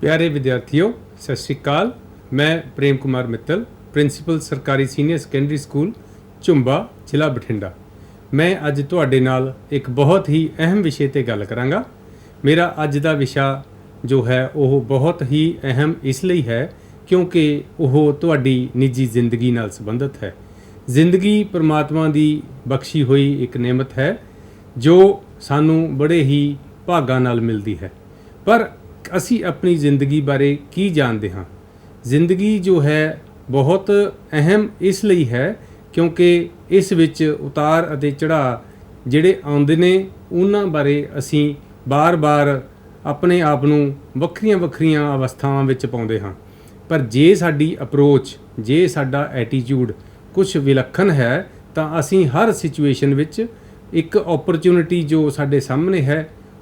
प्यारे विद्यार्थियों, सत श्री अकाल। मैं प्रेम कुमार मित्तल, प्रिंसीपल सरकारी सीनियर सैकेंडरी स्कूल ਝੁੰਬਾ, ਜ਼ਿਲ੍ਹਾ ਬਠਿੰਡਾ। मैं अज तुहाडे नाल एक बहुत ही अहम विषय ते गल करांगा। मेरा अज दा विषा जो है वह बहुत ही अहम इसलिए है क्योंकि वह तुहाडी निजी जिंदगी नाल संबंधित है। जिंदगी परमात्मा दी बख्शी हुई एक नेमत है जो सानू बड़े ही भागां नाल मिलदी है। पर असी अपनी जिंदगी बारे की जानते हाँ? जिंदगी जो है बहुत अहम इसलिए है क्योंकि इस विच उतार अते चढ़ाव जिहड़े आउंदे ने उन्हां बारे असी बार बार अपने आप नूं वक्खरियां वक्खरियां अवस्थावां विच पाउंदे हां। पर जे साडी अप्रोच, जे साडा एटीट्यूड कुछ विलक्षण है तां असी हर सिचुएशन विच एक अपॉर्चुनिटी जो साडे सामने है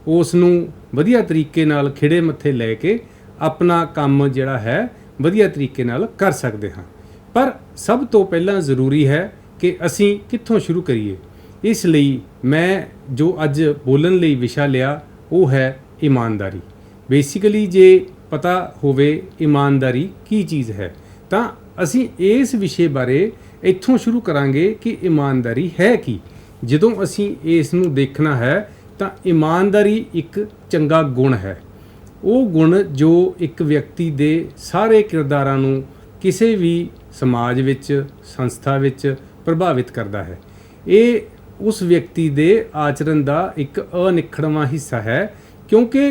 उस नूं वधिया तरीके नाल खिड़े मत्थे लै के अपना काम जिहड़ा है वधिया तरीके नाल कर सकदे हां। पर सब तो पहला ज़रूरी है कि असी कित्थों शुरू करिए। इसलिए मैं जो अज बोलन लई विषा लिया वो है ईमानदारी। बेसिकली जे पता होवे ईमानदारी की चीज़ है तां असी इस विषय बारे इत्थों शुरू करांगे कि ईमानदारी है की। जदों असी इस नूं देखना है तां ईमानदारी एक चंगा गुण है। वो गुण जो एक व्यक्ति दे सारे किरदारां नूं किसी भी समाज विच, संस्था विच प्रभावित करता है। ये उस व्यक्ति दे आचरण का एक अनिखड़वां हिस्सा है क्योंकि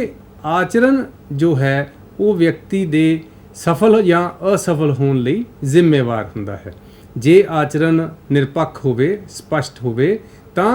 आचरण जो है वो व्यक्ति दे सफल या असफल होने लई जिम्मेवार हुंदा है। जे आचरण निरपक्ष होवे, स्पष्ट होवे तां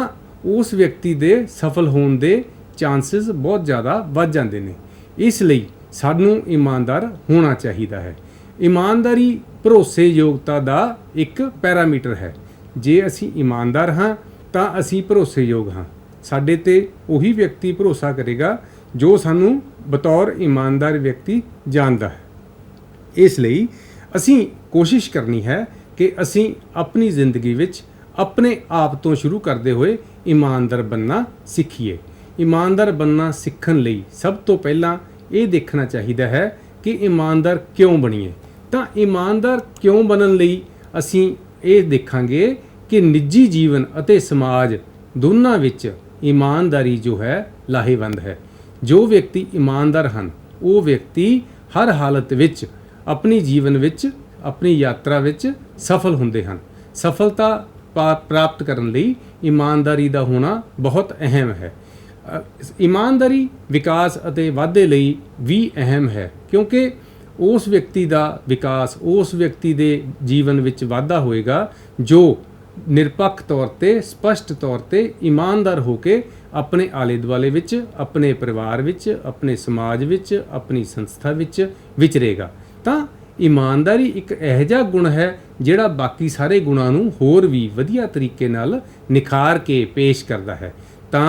उस व्यक्ति दे सफल होने दे चांसेस बहुत ज़्यादा वध जांदे ने। इसलिए सानू ईमानदार होना चाहिए है। ईमानदारी भरोसेयोगता का एक पैरामीटर है। जे असी ईमानदार हाँ तां असी भरोसेयोग हाँ। साडे ते उही व्यक्ति भरोसा करेगा जो सानू बतौर ईमानदार व्यक्ति जानता है। इसलिए असी कोशिश करनी है कि असी अपनी जिंदगी विच अपने आप तो शुरू करते हुए ईमानदार बनना सीखिए। ईमानदार बनना सीखण लई सब तो पहला ये देखना चाहिए है कि ईमानदार क्यों बनीए। ਤਾਂ ईमानदार क्यों बनन ਲਈ ਅਸੀਂ ਇਹ ਦੇਖਾਂਗੇ कि निजी जीवन ਅਤੇ समाज ਦੋਨਾਂ ਵਿੱਚ ईमानदारी जो है ਲਾਹੇਵੰਦ है। जो व्यक्ति ईमानदार ਹਨ ਉਹ व्यक्ति हर हालत ਵਿੱਚ अपनी जीवन ਵਿੱਚ अपनी यात्रा ਵਿੱਚ सफल ਹੁੰਦੇ ਹਨ। सफलता प्राप्त ਕਰਨ ਲਈ ईमानदारी ਦਾ ਹੋਣਾ बहुत अहम है। ईमानदारी विकास ਅਤੇ ਵਾਧੇ ਲਈ भी अहम है क्योंकि उस व्यक्ति का विकास, उस व्यक्ति के जीवन विच वाधा होएगा जो निरपक्ष तौर पर, स्पष्ट तौर पर ईमानदार होके अपने आले दुआले विच, अपने परिवार विच, अपने समाज विच, अपनी संस्था विच विचरेगा। तो ईमानदारी एक इहो जिहा गुण है जिहड़ा बाकी सारे गुणां नूं होर भी वधिया तरीके नाल निखार के पेश करता है। तो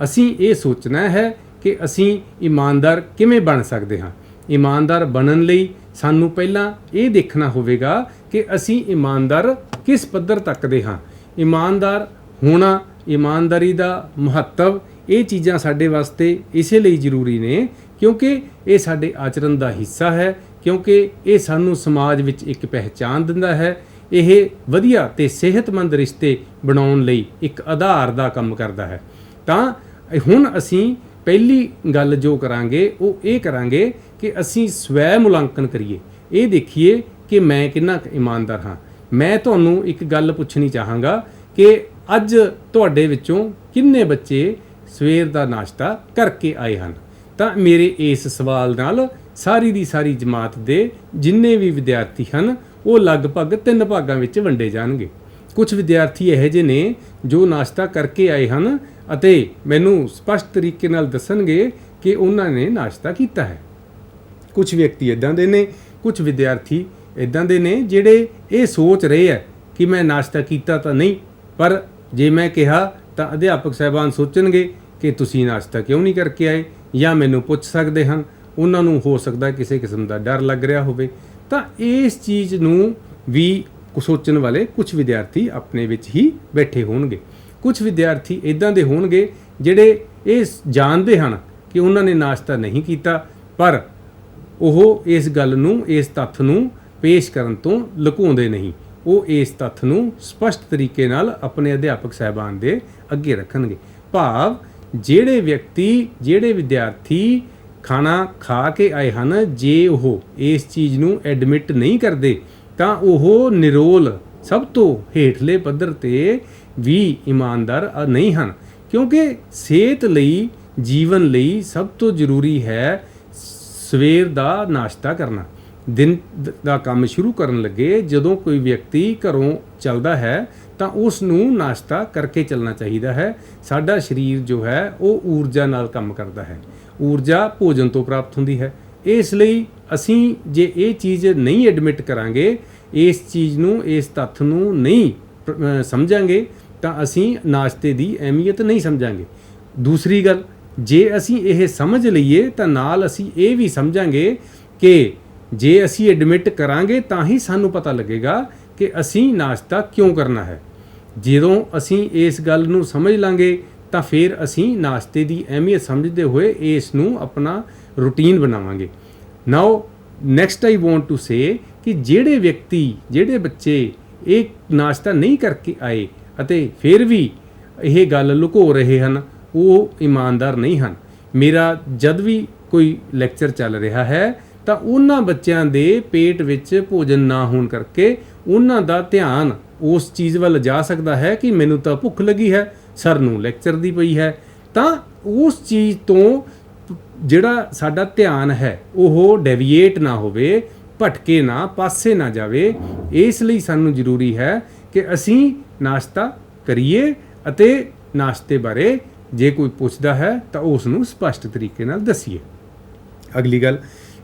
असीं ये सोचना है कि असीं ईमानदार किवें बन सकते हाँ। ईमानदार बनन लई सानू पहला ये देखना होवेगा कि असी ईमानदार किस पद्धर तक दे हाँ। ईमानदार होना, ईमानदारी का महत्व, ये चीज़ां साडे वास्ते इसे लिए जरूरी ने क्योंकि ये साडे आचरण का हिस्सा है। क्योंकि ये सानू समाज विच एक पहचान दिंदा है। यह वधिया ते सेहतमंद रिश्ते बनाउण लई एक आधार का काम करता है। तां हुण असी पहली गल जो करांगे वो ये करांगे कि असी स्वै मुलांकन करिए। ये देखिए कि मैं कितना ईमानदार हाँ। मैं तुहानू एक गल पुछनी चाहांगा कि अज तुहाडे विचों किन्ने बच्चे सवेर का नाश्ता करके आए हैं। तो मेरे इस सवाल नाल सारी दी सारी जमात दे जिन्ने भी विद्यार्थी हैं वो लगभग 3 भागां विच वंडे जाणगे। कुछ विद्यार्थी इहो जिहे ने जो नाश्ता करके आए हैं ਅਤੇ ਮੈਨੂੰ स्पष्ट तरीके नाल दसणगे कि उन्होंने नाश्ता किया है। कुछ व्यक्ति इदां दे ने, कुछ विद्यार्थी इदां दे ने जिहड़े ये सोच रहे हैं कि मैं नाश्ता किया तो नहीं, पर जे मैं कहा तो अध्यापक साहबान सोचणगे कि तुसीं नाश्ता क्यों नहीं करके आए, या मैनूं पुछ सकदे हन। उन्हां नूं हो सकदा किसी किस्म का डर लग रहा होवे। तां इस चीज़ नूं भी सोचण वाले कुछ विद्यार्थी अपने विच ही बैठे होणगे। कुछ विद्यार्थी इदां दे होणगे जिहड़े ये जानते हैं कि उन्होंने नाश्ता नहीं किया, पर ਉਹ ਇਸ ਗੱਲ ਨੂੰ, ਇਸ ਤੱਥ ਨੂੰ ਪੇਸ਼ ਕਰਨ ਤੋਂ ਲੁਕਾਉਂਦੇ ਨਹੀਂ। ਉਹ ਇਸ ਤੱਥ ਨੂੰ ਸਪਸ਼ਟ ਤਰੀਕੇ ਨਾਲ ਆਪਣੇ ਅਧਿਆਪਕ ਸਾਹਿਬਾਨ ਦੇ ਅੱਗੇ ਰੱਖਣਗੇ। ਭਾਵ ਜਿਹੜੇ ਵਿਅਕਤੀ, ਜਿਹੜੇ ਵਿਦਿਆਰਥੀ ਖਾਣਾ ਖਾ ਕੇ ਆਏ ਹਨ, ਜੇ ਉਹ ਇਸ ਚੀਜ਼ ਨੂੰ ਐਡਮਿਟ ਨਹੀਂ ਕਰਦੇ ਤਾਂ ਉਹ ਨਿਰੋਲ, ਸਭ ਤੋਂ ਹੇਠਲੇ ਪੱਧਰ ਤੇ ਵੀ ਇਮਾਨਦਾਰ ਨਹੀਂ ਹਨ। ਕਿਉਂਕਿ ਸਿਹਤ ਲਈ, ਜੀਵਨ ਲਈ ਸਭ ਤੋਂ ਜ਼ਰੂਰੀ ਹੈ ਸਵੇਰ ਦਾ ਨਾਸ਼ਤਾ ਕਰਨਾ। ਦਿਨ ਦਾ ਕੰਮ ਸ਼ੁਰੂ ਕਰਨ ਲੱਗੇ ਜਦੋਂ ਕੋਈ ਵਿਅਕਤੀ ਘਰੋਂ ਚੱਲਦਾ ਹੈ ਤਾਂ ਉਸ ਨੂੰ ਨਾਸ਼ਤਾ ਕਰਕੇ ਚੱਲਣਾ ਚਾਹੀਦਾ ਹੈ। ਸਾਡਾ ਸਰੀਰ ਜੋ ਹੈ ਉਹ ਊਰਜਾ ਨਾਲ ਕੰਮ ਕਰਦਾ ਹੈ। ਊਰਜਾ ਭੋਜਨ ਤੋਂ ਪ੍ਰਾਪਤ ਹੁੰਦੀ ਹੈ। ਇਸ ਲਈ ਅਸੀਂ ਜੇ ਇਹ ਚੀਜ਼ ਨਹੀਂ ਐਡਮਿਟ ਕਰਾਂਗੇ, ਇਸ ਚੀਜ਼ ਨੂੰ, ਇਸ ਤੱਥ ਨੂੰ ਨਹੀਂ ਸਮਝਾਂਗੇ ਤਾਂ ਅਸੀਂ ਨਾਸ਼ਤੇ ਦੀ ਅਹਿਮੀਅਤ ਨਹੀਂ ਸਮਝਾਂਗੇ। ਦੂਸਰੀ ਗੱਲ, ਜੇ ਅਸੀਂ ਇਹ ਸਮਝ ਲਈਏ ਤਾਂ ਨਾਲ ਅਸੀਂ ਇਹ ਵੀ ਸਮਝਾਂਗੇ ਕਿ ਜੇ ਅਸੀਂ ਐਡਮਿਟ ਕਰਾਂਗੇ ਤਾਂ ਹੀ ਸਾਨੂੰ ਪਤਾ ਲੱਗੇਗਾ ਕਿ ਅਸੀਂ ਨਾਸ਼ਤਾ ਕਿਉਂ ਕਰਨਾ ਹੈ। ਜਦੋਂ ਅਸੀਂ ਇਸ ਗੱਲ ਨੂੰ ਸਮਝ ਲਾਂਗੇ ਤਾਂ ਫਿਰ ਅਸੀਂ ਨਾਸ਼ਤੇ ਦੀ ਅਹਿਮੀਅਤ ਸਮਝਦੇ ਹੋਏ ਇਸ ਨੂੰ ਆਪਣਾ ਰੂਟੀਨ ਬਣਾਵਾਂਗੇ। Now next I want to say ਕਿ ਜਿਹੜੇ ਵਿਅਕਤੀ, ਜਿਹੜੇ ਬੱਚੇ ਇਹ ਨਾਸ਼ਤਾ ਨਹੀਂ ਕਰਕੇ ਆਏ ਅਤੇ ਫਿਰ ਵੀ ਇਹ ਗੱਲ ਲੁਕੋ ਰਹੇ ਹਨ, ਉਹ ਇਮਾਨਦਾਰ ਨਹੀਂ ਹਨ। ਮੇਰਾ ਜਦ ਵੀ ਕੋਈ ਲੈਕਚਰ ਚੱਲ ਰਿਹਾ ਹੈ ਤਾਂ ਉਹਨਾਂ ਬੱਚਿਆਂ ਦੇ ਪੇਟ ਵਿੱਚ ਭੋਜਨ ਨਾ ਹੋਣ ਕਰਕੇ ਉਹਨਾਂ ਦਾ ਧਿਆਨ ਉਸ ਚੀਜ਼ ਵੱਲ ਜਾ ਸਕਦਾ ਹੈ ਕਿ ਮੈਨੂੰ ਤਾਂ ਭੁੱਖ ਲੱਗੀ ਹੈ, ਸਰ ਨੂੰ ਲੈਕਚਰ ਦੀ ਪਈ ਹੈ। ਤਾਂ ਉਸ ਚੀਜ਼ ਤੋਂ ਜਿਹੜਾ ਸਾਡਾ ਧਿਆਨ ਹੈ ਉਹ ਡੈਵੀਏਟ ਨਾ ਹੋਵੇ, ਭਟਕੇ ਨਾ, ਪਾਸੇ ਨਾ ਜਾਵੇ। ਇਸ ਲਈ ਸਾਨੂੰ ਜ਼ਰੂਰੀ ਹੈ ਕਿ ਅਸੀਂ ਨਾਸ਼ਤਾ ਕਰੀਏ ਅਤੇ ਨਾਸ਼ਤੇ ਬਾਰੇ ਜੇ ਕੋਈ ਪੁੱਛਦਾ ਹੈ ਤਾਂ ਉਸ ਨੂੰ ਸਪਸ਼ਟ ਤਰੀਕੇ ਨਾਲ ਦੱਸੀਏ। ਅਗਲੀ ਗੱਲ,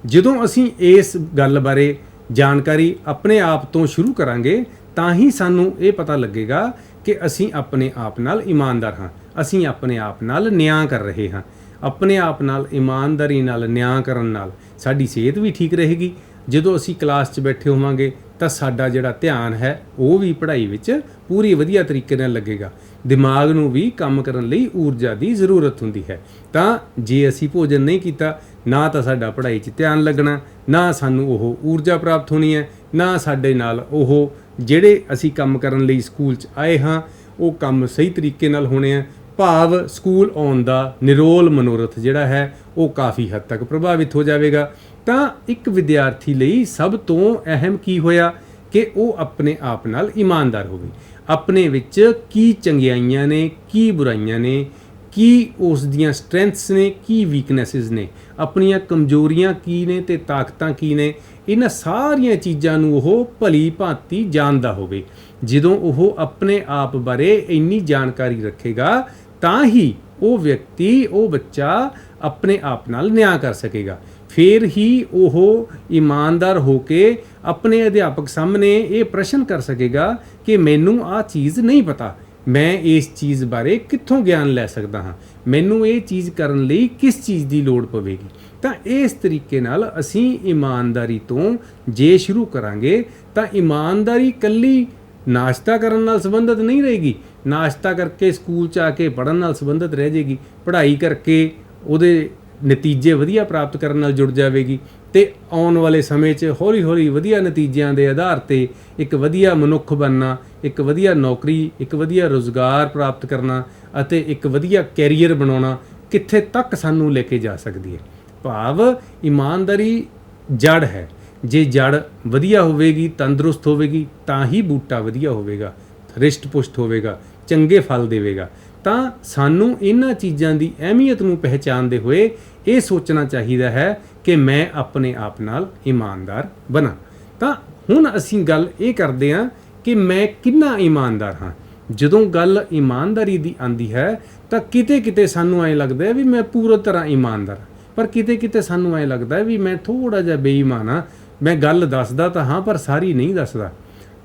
ਜਦੋਂ ਅਸੀਂ ਇਸ ਗੱਲ ਬਾਰੇ ਜਾਣਕਾਰੀ ਆਪਣੇ ਆਪ ਤੋਂ ਸ਼ੁਰੂ ਕਰਾਂਗੇ ਤਾਂ ਹੀ ਸਾਨੂੰ ਇਹ ਪਤਾ ਲੱਗੇਗਾ ਕਿ ਅਸੀਂ ਆਪਣੇ ਆਪ ਨਾਲ ਇਮਾਨਦਾਰ ਹਾਂ, ਅਸੀਂ ਆਪਣੇ ਆਪ ਨਾਲ ਨਿਆਂ ਕਰ ਰਹੇ ਹਾਂ। ਆਪਣੇ ਆਪ ਨਾਲ ਇਮਾਨਦਾਰੀ ਨਾਲ ਨਿਆਂ ਕਰਨ ਨਾਲ ਸਾਡੀ ਸਿਹਤ ਵੀ ਠੀਕ ਰਹੇਗੀ। ਜਦੋਂ ਅਸੀਂ ਕਲਾਸ 'ਚ ਬੈਠੇ ਹੋਵਾਂਗੇ ਤਾਂ ਸਾਡਾ ਜਿਹੜਾ ਧਿਆਨ ਹੈ ਉਹ ਵੀ ਪੜ੍ਹਾਈ ਵਿੱਚ ਪੂਰੀ ਵਧੀਆ ਤਰੀਕੇ ਨਾਲ ਲੱਗੇਗਾ। ਦਿਮਾਗ ਨੂੰ ਵੀ ਕੰਮ ਕਰਨ ਲਈ ਊਰਜਾ ਦੀ ਜ਼ਰੂਰਤ ਹੁੰਦੀ ਹੈ। ਤਾਂ ਜੇ ਅਸੀਂ ਭੋਜਨ ਨਹੀਂ ਕੀਤਾ, ਨਾ ਤਾਂ ਸਾਡਾ ਪੜ੍ਹਾਈ 'ਚ ਧਿਆਨ ਲੱਗਣਾ, ਨਾ ਸਾਨੂੰ ਉਹ ਊਰਜਾ ਪ੍ਰਾਪਤ ਹੋਣੀ ਹੈ, ਨਾ ਸਾਡੇ ਨਾਲ ਉਹ ਜਿਹੜੇ ਅਸੀਂ ਕੰਮ ਕਰਨ ਲਈ ਸਕੂਲ 'ਚ ਆਏ ਹਾਂ ਉਹ ਕੰਮ ਸਹੀ ਤਰੀਕੇ ਨਾਲ ਹੋਣੇ ਆ। ਭਾਵ ਸਕੂਲ ਆਉਣ ਦਾ ਨਿਰੋਲ ਮਨੋਰਥ ਜਿਹੜਾ ਹੈ ਉਹ ਕਾਫੀ ਹੱਦ ਤੱਕ ਪ੍ਰਭਾਵਿਤ ਹੋ ਜਾਵੇਗਾ। ਤਾਂ ਇੱਕ ਵਿਦਿਆਰਥੀ ਲਈ ਸਭ ਤੋਂ ਅਹਿਮ ਕੀ ਹੋਇਆ ਕਿ ਉਹ ਆਪਣੇ ਆਪ ਨਾਲ ਇਮਾਨਦਾਰ ਹੋਵੇ। ਆਪਣੇ ਵਿੱਚ ਕੀ ਚੰਗਿਆਈਆਂ ਨੇ, ਕੀ ਬੁਰਾਈਆਂ ਨੇ, ਕੀ ਉਸ ਦੀਆਂ ਸਟਰੈਂਥਸ ਨੇ, ਕੀ ਵੀਕਨੈਸਿਸ ਨੇ, ਆਪਣੀਆਂ ਕਮਜ਼ੋਰੀਆਂ ਕੀ ਨੇ ਤੇ ਤਾਕਤਾਂ ਕੀ ਨੇ, ਇਹਨਾਂ ਸਾਰੀਆਂ ਚੀਜ਼ਾਂ ਨੂੰ ਉਹ ਭਲੀ ਭਾਂਤੀ ਜਾਣਦਾ ਹੋਵੇ। ਜਦੋਂ ਉਹ ਆਪਣੇ ਆਪ ਬਾਰੇ ਇੰਨੀ ਜਾਣਕਾਰੀ ਰੱਖੇਗਾ ਤਾਂ ਹੀ ਉਹ ਵਿਅਕਤੀ, ਉਹ ਬੱਚਾ ਆਪਣੇ ਆਪ ਨਾਲ ਨਿਆਂ ਕਰ ਸਕੇਗਾ। ਫਿਰ ਹੀ ਉਹ ਇਮਾਨਦਾਰ ਹੋ ਕੇ ਆਪਣੇ ਅਧਿਆਪਕ ਸਾਹਮਣੇ ਇਹ ਪ੍ਰਸ਼ਨ ਕਰ ਸਕੇਗਾ ਕਿ ਮੈਨੂੰ ਆਹ ਚੀਜ਼ ਨਹੀਂ ਪਤਾ, ਮੈਂ ਇਸ ਚੀਜ਼ ਬਾਰੇ ਕਿੱਥੋਂ ਗਿਆਨ ਲੈ ਸਕਦਾ ਹਾਂ, ਮੈਨੂੰ ਇਹ ਚੀਜ਼ ਕਰਨ ਲਈ ਕਿਸ ਚੀਜ਼ ਦੀ ਲੋੜ ਪਵੇਗੀ। ਤਾਂ ਇਸ ਤਰੀਕੇ ਨਾਲ ਅਸੀਂ ਇਮਾਨਦਾਰੀ ਤੋਂ ਜੇ ਸ਼ੁਰੂ ਕਰਾਂਗੇ ਤਾਂ ਇਮਾਨਦਾਰੀ ਇਕੱਲੀ ਨਾਸ਼ਤਾ ਕਰਨ ਨਾਲ ਸੰਬੰਧਿਤ ਨਹੀਂ ਰਹੇਗੀ, ਨਾਸ਼ਤਾ ਕਰਕੇ ਸਕੂਲ 'ਚ ਆ ਕੇ ਪੜ੍ਹਨ ਨਾਲ ਸੰਬੰਧਿਤ ਰਹਿ ਜਾਏਗੀ, ਪੜ੍ਹਾਈ ਕਰਕੇ ਉਹਦੇ ਨਤੀਜੇ ਵਧੀਆ ਪ੍ਰਾਪਤ ਕਰਨ ਨਾਲ ਜੁੜ ਜਾਵੇਗੀ ਤੇ ਆਉਣ ਵਾਲੇ ਸਮੇਂ 'ਚ ਹੌਲੀ ਹੌਲੀ ਵਧੀਆ ਨਤੀਜਿਆਂ ਦੇ ਆਧਾਰ ਤੇ ਇੱਕ ਵਧੀਆ ਮਨੁੱਖ ਬਣਨਾ, ਇੱਕ ਵਧੀਆ ਨੌਕਰੀ, ਇੱਕ ਵਧੀਆ ਰੁਜ਼ਗਾਰ ਪ੍ਰਾਪਤ ਕਰਨਾ ਅਤੇ ਇੱਕ ਵਧੀਆ ਕੈਰੀਅਰ ਬਣਾਉਣਾ ਕਿੱਥੇ ਤੱਕ ਸਾਨੂੰ ਲੈ ਕੇ ਜਾ ਸਕਦੀ ਹੈ। ਭਾਵ ਇਮਾਨਦਾਰੀ ਜੜ ਹੈ। ਜੇ ਜੜ ਵਧੀਆ ਹੋਵੇਗੀ, ਤੰਦਰੁਸਤ ਹੋਵੇਗੀ ਤਾਂ ਹੀ ਬੂਟਾ ਵਧੀਆ ਹੋਵੇਗਾ, ਰਿਸ਼ਟ ਪੁਸ਼ਟ ਹੋਵੇਗਾ, ਚੰਗੇ ਫਲ ਦੇਵੇਗਾ। ਤਾਂ ਸਾਨੂੰ ਇਹਨਾਂ ਚੀਜ਼ਾਂ ਦੀ ਅਹਿਮੀਅਤ ਨੂੰ ਪਹਿਚਾਨਦੇ ਹੋਏ ਇਹ ਸੋਚਣਾ ਚਾਹੀਦਾ ਹੈ ਕਿ ਮੈਂ ਆਪਣੇ ਆਪ ਨਾਲ ਇਮਾਨਦਾਰ ਬਣਾ। ਤਾਂ ਹੁਣ ਅਸੀਂ ਗੱਲ ਇਹ ਕਰਦੇ ਹਾਂ ਕਿ ਮੈਂ ਕਿੰਨਾ ਇਮਾਨਦਾਰ ਹਾਂ। ਜਦੋਂ ਗੱਲ ਇਮਾਨਦਾਰੀ ਦੀ ਆਉਂਦੀ ਹੈ ਤਾਂ ਕਿਤੇ ਕਿਤੇ ਸਾਨੂੰ ਐਂ ਲੱਗਦਾ ਹੈ ਵੀ ਮੈਂ ਪੂਰੀ ਤਰ੍ਹਾਂ ਇਮਾਨਦਾਰ, ਪਰ ਕਿਤੇ ਕਿਤੇ ਸਾਨੂੰ ਐਂ ਲੱਗਦਾ ਹੈ ਵੀ ਮੈਂ ਥੋੜ੍ਹਾ ਜਿਹਾ ਬੇਈਮਾਨ ਹਾਂ। ਮੈਂ ਗੱਲ ਦੱਸਦਾ ਤਾਂ ਹਾਂ ਪਰ ਸਾਰੀ ਨਹੀਂ ਦੱਸਦਾ।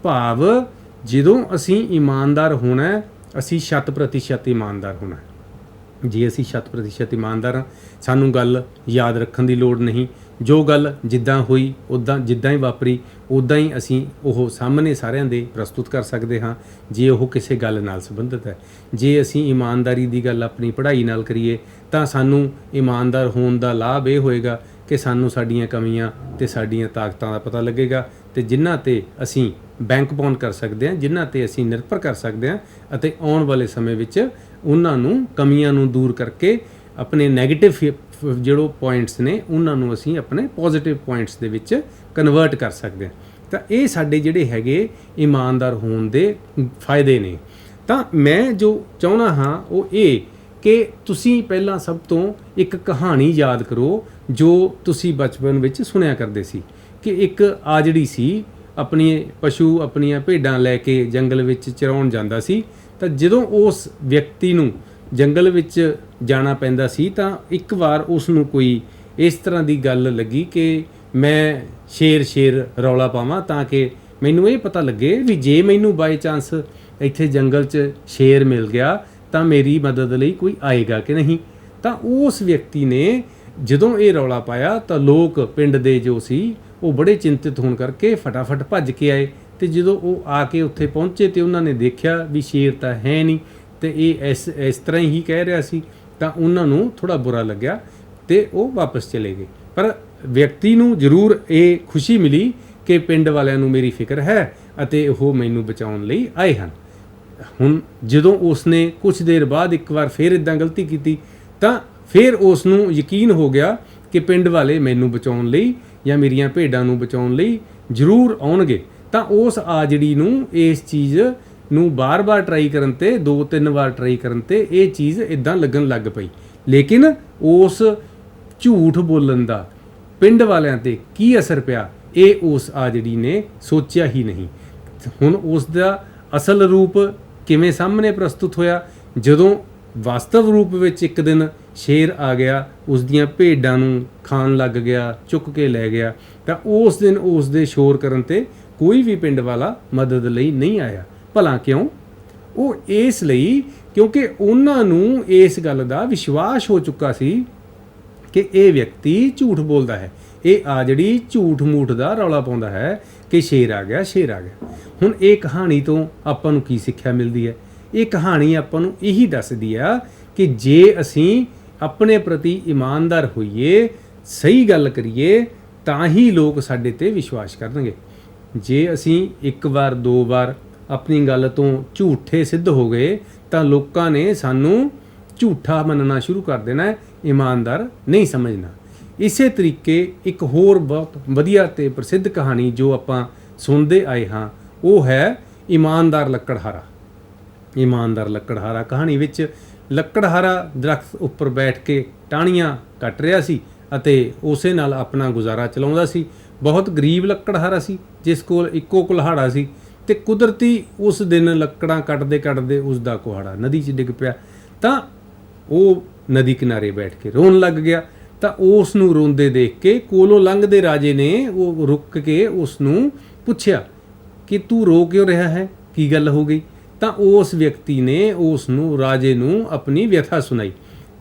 ਭਾਵ ਜਦੋਂ ਅਸੀਂ ਇਮਾਨਦਾਰ ਹੋਣਾ, ਅਸੀਂ 100% ਇਮਾਨਦਾਰ ਹੋਣਾ। ਜੇ ਅਸੀਂ 100% ਇਮਾਨਦਾਰ ਹਾਂ, ਸਾਨੂੰ ਗੱਲ ਯਾਦ ਰੱਖਣ ਦੀ ਲੋੜ ਨਹੀਂ। ਜੋ ਗੱਲ ਜਿੱਦਾਂ ਹੋਈ ਉੱਦਾਂ, ਜਿੱਦਾਂ ਹੀ ਵਾਪਰੀ ਉੱਦਾਂ ਹੀ ਅਸੀਂ ਉਹ ਸਾਹਮਣੇ ਸਾਰਿਆਂ ਦੇ ਪ੍ਰਸਤੁਤ ਕਰ ਸਕਦੇ ਹਾਂ ਜੇ ਉਹ ਕਿਸੇ ਗੱਲ ਨਾਲ ਸੰਬੰਧਿਤ ਹੈ। ਜੇ ਅਸੀਂ ਇਮਾਨਦਾਰੀ ਦੀ ਗੱਲ ਆਪਣੀ ਪੜ੍ਹਾਈ ਨਾਲ ਕਰੀਏ ਤਾਂ ਸਾਨੂੰ ਇਮਾਨਦਾਰ ਹੋਣ ਦਾ ਲਾਭ ਇਹ ਹੋਏਗਾ ਕਿ ਸਾਨੂੰ ਸਾਡੀਆਂ ਕਮੀਆਂ ਤੇ ਸਾਡੀਆਂ ਤਾਕਤਾਂ ਦਾ ਪਤਾ ਲੱਗੇਗਾ ਤੇ ਜਿਨ੍ਹਾਂ ਤੇ ਅਸੀਂ ਬੈਂਕ ਪਾਉਣ ਕਰ ਸਕਦੇ ਹਾਂ, ਜਿਨ੍ਹਾਂ ਤੇ ਅਸੀਂ ਨਿਰਭਰ ਕਰ ਸਕਦੇ ਹਾਂ ਅਤੇ ਆਉਣ ਵਾਲੇ ਸਮੇਂ ਵਿੱਚ ਉਹਨਾਂ ਨੂੰ ਕਮੀਆਂ ਨੂੰ ਦੂਰ ਕਰਕੇ ਆਪਣੇ ਨੈਗੇਟਿਵ ਜਿਹੜੇ ਪੁਆਇੰਟਸ ਨੇ ਉਹਨਾਂ ਨੂੰ ਅਸੀਂ ਆਪਣੇ ਪੋਜ਼ਿਟਿਵ ਪੁਆਇੰਟਸ ਦੇ ਵਿੱਚ ਕਨਵਰਟ ਕਰ ਸਕਦੇ ਹਾਂ। ਤਾਂ ਇਹ ਸਾਡੇ ਜਿਹੜੇ ਹੈਗੇ ਇਮਾਨਦਾਰ ਹੋਣ ਦੇ ਫਾਇਦੇ ਨੇ। ਤਾਂ ਮੈਂ ਜੋ ਚਾਹੁੰਦਾ ਹਾਂ ਉਹ ਇਹ ਕਿ ਤੁਸੀਂ ਪਹਿਲਾਂ ਸਭ ਤੋਂ ਇੱਕ ਕਹਾਣੀ ਯਾਦ ਕਰੋ ਜੋ ਤੁਸੀਂ ਬਚਪਨ ਵਿੱਚ ਸੁਣਿਆ ਕਰਦੇ ਸੀ ਕਿ ਇੱਕ ਆਜੜੀ ਸੀ, ਆਪਣੀ ਪਸ਼ੂ ਆਪਣੀਆਂ ਭੇਡਾਂ ਲੈ ਕੇ ਜੰਗਲ ਵਿੱਚ ਚਰਾਉਣ ਜਾਂਦਾ ਸੀ। ਤਾਂ ਜਦੋਂ ਉਸ ਵਿਅਕਤੀ ਨੂੰ ਜੰਗਲ ਵਿੱਚ ਜਾਣਾ ਪੈਂਦਾ ਸੀ ਤਾਂ ਇੱਕ ਵਾਰ ਉਸ ਨੂੰ ਕੋਈ ਇਸ ਤਰ੍ਹਾਂ ਦੀ ਗੱਲ ਲੱਗੀ ਕਿ ਮੈਂ ਸ਼ੇਰ ਰੌਲਾ ਪਾਵਾਂ ਤਾਂ ਕਿ ਮੈਨੂੰ ਇਹ ਪਤਾ ਲੱਗੇ ਵੀ ਜੇ ਮੈਨੂੰ ਬਾਈ ਚਾਂਸ ਇੱਥੇ ਜੰਗਲ 'ਚ ਸ਼ੇਰ ਮਿਲ ਗਿਆ ਤਾਂ ਮੇਰੀ ਮਦਦ ਲਈ ਕੋਈ ਆਏਗਾ ਕਿ ਨਹੀਂ। ਤਾਂ ਉਸ ਵਿਅਕਤੀ ਨੇ ਜਦੋਂ ਇਹ ਰੌਲਾ ਪਾਇਆ ਤਾਂ ਲੋਕ ਪਿੰਡ ਦੇ ਜੋ ਸੀ ਉਹ ਬੜੇ ਚਿੰਤਿਤ ਹੋਣ ਕਰਕੇ ਫਟਾਫਟ ਭੱਜ ਕੇ ਆਏ ਤੇ ਜਦੋਂ ਉਹ ਆ ਕੇ ਉੱਥੇ ਪਹੁੰਚੇ ਤੇ ਉਹਨਾਂ ਨੇ ਦੇਖਿਆ ਵੀ ਸ਼ੇਰ ਤਾਂ ਹੈ ਨਹੀਂ ਤੇ ਇਹ ਇਸ ਤਰ੍ਹਾਂ ਹੀ ਕਹਿ ਰਿਹਾ ਸੀ। ਤਾਂ ਉਹਨਾਂ ਨੂੰ ਥੋੜਾ ਬੁਰਾ ਲੱਗਿਆ ਤੇ ਉਹ ਵਾਪਸ ਚਲੇ ਗਏ। ਪਰ ਵਿਅਕਤੀ ਨੂੰ ਜ਼ਰੂਰ ਇਹ ਖੁਸ਼ੀ ਮਿਲੀ ਕਿ ਪਿੰਡ ਵਾਲਿਆਂ ਨੂੰ ਮੇਰੀ ਫਿਕਰ ਹੈ ਅਤੇ ਉਹ ਮੈਨੂੰ ਬਚਾਉਣ ਲਈ ਆਏ ਹਨ। ਹੁਣ ਜਦੋਂ ਉਸਨੇ ਕੁਝ ਦੇਰ ਬਾਅਦ ਇੱਕ ਵਾਰ ਫਿਰ ਇਦਾਂ ਗਲਤੀ ਕੀਤੀ ਤਾਂ ਫਿਰ ਉਸ ਨੂੰ ਯਕੀਨ ਹੋ ਗਿਆ ਕਿ ਪਿੰਡ ਵਾਲੇ ਮੈਨੂੰ ਬਚਾਉਣ ਲਈ ਜਾਂ ਮੇਰੀਆਂ ਭੇਡਾਂ ਨੂੰ ਬਚਾਉਣ ਲਈ ਜ਼ਰੂਰ ਆਉਣਗੇ। ਤਾਂ ਉਸ ਆਜੜੀ ਨੂੰ ਇਸ ਚੀਜ਼ ਨੂੰ ਬਾਰ-ਬਾਰ ਟਰਾਈ ਕਰਨ ਤੇ 2-3 ਵਾਰ ਟਰਾਈ ਕਰਨ ਤੇ ਇਹ ਚੀਜ਼ ਇਦਾਂ ਲੱਗਣ ਲੱਗ ਪਈ। ਲੇਕਿਨ ਉਸ ਝੂਠ ਬੋਲਣ ਦਾ ਪਿੰਡ ਵਾਲਿਆਂ ਤੇ ਕੀ ਅਸਰ ਪਿਆ ਇਹ ਉਸ ਆਜੜੀ ਨੇ ਸੋਚਿਆ ਹੀ ਨਹੀਂ। ਹੁਣ ਉਸ ਦਾ ਅਸਲ ਰੂਪ ਕਿਵੇਂ ਸਾਹਮਣੇ ਪ੍ਰਸਤੁਤ ਹੋਇਆ ਜਦੋਂ ਵਾਸਤਵ ਰੂਪ ਵਿੱਚ ਇੱਕ ਦਿਨ ਸ਼ੇਰ ਆ ਗਿਆ, ਉਸ ਦੀਆਂ ਭੇਡਾਂ ਨੂੰ ਖਾਣ ਲੱਗ ਗਿਆ, ਚੁੱਕ ਕੇ ਲੈ ਗਿਆ। ਤਾਂ ਉਸ ਦਿਨ ਉਸ ਦੇ ਸ਼ੋਰ ਕਰਨ ਤੇ ਕੋਈ ਵੀ ਪਿੰਡ ਵਾਲਾ ਮਦਦ ਲਈ ਨਹੀਂ ਆਇਆ। ਭਲਾ ਕਿਉਂ? ਉਹ ਇਸ ਲਈ ਕਿਉਂਕਿ ਉਹਨਾਂ ਨੂੰ ਇਸ ਗੱਲ ਦਾ ਵਿਸ਼ਵਾਸ ਹੋ ਚੁੱਕਾ ਸੀ ਕਿ ਇਹ ਵਿਅਕਤੀ ਝੂਠ ਬੋਲਦਾ ਹੈ, ਇਹ ਆ ਜਿਹੜੀ ਝੂਠ ਮੂਠ ਦਾ ਰੌਲਾ ਪਾਉਂਦਾ ਹੈ ਕਿ ਸ਼ੇਰ ਆ ਗਿਆ। ਹੁਣ ਇਹ ਕਹਾਣੀ ਤੋਂ ਆਪਾਂ ਨੂੰ ਕੀ ਸਿੱਖਿਆ ਮਿਲਦੀ ਹੈ? ਇਹ ਕਹਾਣੀ ਆਪਾਂ ਨੂੰ ਇਹੀ ਦੱਸਦੀ ਆ ਕਿ ਜੇ ਅਸੀਂ ਆਪਣੇ ਪ੍ਰਤੀ ਇਮਾਨਦਾਰ ਹੋਈਏ, ਸਹੀ ਗੱਲ ਕਰੀਏ ਤਾਂ ਹੀ ਲੋਕ ਸਾਡੇ ਤੇ ਵਿਸ਼ਵਾਸ ਕਰਨਗੇ। ਜੇ ਅਸੀਂ ਇੱਕ ਵਾਰ 2 ਵਾਰ ਆਪਣੀ ਗੱਲ ਤੋਂ ਝੂਠੇ ਸਿੱਧ ਹੋ ਗਏ ਤਾਂ ਲੋਕਾਂ ਨੇ ਸਾਨੂੰ ਝੂਠਾ ਮੰਨਣਾ ਸ਼ੁਰੂ ਕਰ ਦੇਣਾ, ਇਮਾਨਦਾਰ ਨਹੀਂ ਸਮਝਣਾ। ਇਸੇ ਤਰੀਕੇ ਇੱਕ ਹੋਰ ਬਹੁਤ ਵਧੀਆ ਤੇ ਪ੍ਰਸਿੱਧ ਕਹਾਣੀ ਜੋ ਆਪਾਂ ਸੁਣਦੇ ਆਏ ਹਾਂ ਉਹ ਹੈ ਇਮਾਨਦਾਰ ਲੱਕੜਹਾਰਾ। ਇਮਾਨਦਾਰ ਲੱਕੜਹਾਰਾ ਕਹਾਣੀ ਵਿੱਚ ਲੱਕੜਹਾਰਾ ਦਰਖਤ ਉੱਪਰ ਬੈਠ ਕੇ ਟਾਹਣੀਆਂ ਕੱਟ ਰਿਹਾ ਸੀ ਅਤੇ ਉਸੇ ਨਾਲ ਆਪਣਾ ਗੁਜ਼ਾਰਾ ਚਲਾਉਂਦਾ ਸੀ। ਬਹੁਤ ਗਰੀਬ ਲੱਕੜਹਾਰਾ ਸੀ ਜਿਸ ਕੋਲ ਇੱਕੋ ਕੁਲਹਾੜਾ ਸੀ ਤੇ ਕੁਦਰਤੀ ਉਸ ਦਿਨ ਲੱਕੜਾਂ ਕੱਟਦੇ ਉਸ ਦਾ ਕੁਹਾੜਾ ਨਦੀ 'ਚ ਡਿੱਗ ਪਿਆ। ਤਾਂ ਉਹ ਨਦੀ ਕਿਨਾਰੇ ਬੈਠ ਕੇ ਰੋਣ ਲੱਗ ਗਿਆ। ਤਾਂ ਉਸ ਨੂੰ ਰੋਂਦੇ ਦੇਖ ਕੇ ਕੋਲੋਂ ਲੰਘਦੇ ਰਾਜੇ ਨੇ ਉਹ ਰੁਕ ਕੇ ਉਸ ਨੂੰ ਪੁੱਛਿਆ ਕਿ ਤੂੰ ਰੋ ਕਿਉਂ ਰਿਹਾ ਹੈ, ਕੀ ਗੱਲ ਹੋ ਗਈ? ਤਾਂ ਉਸ ਵਿਅਕਤੀ ਨੇ ਉਸ ਨੂੰ ਰਾਜੇ ਨੂੰ ਆਪਣੀ ਵਿਅਥਾ ਸੁਣਾਈ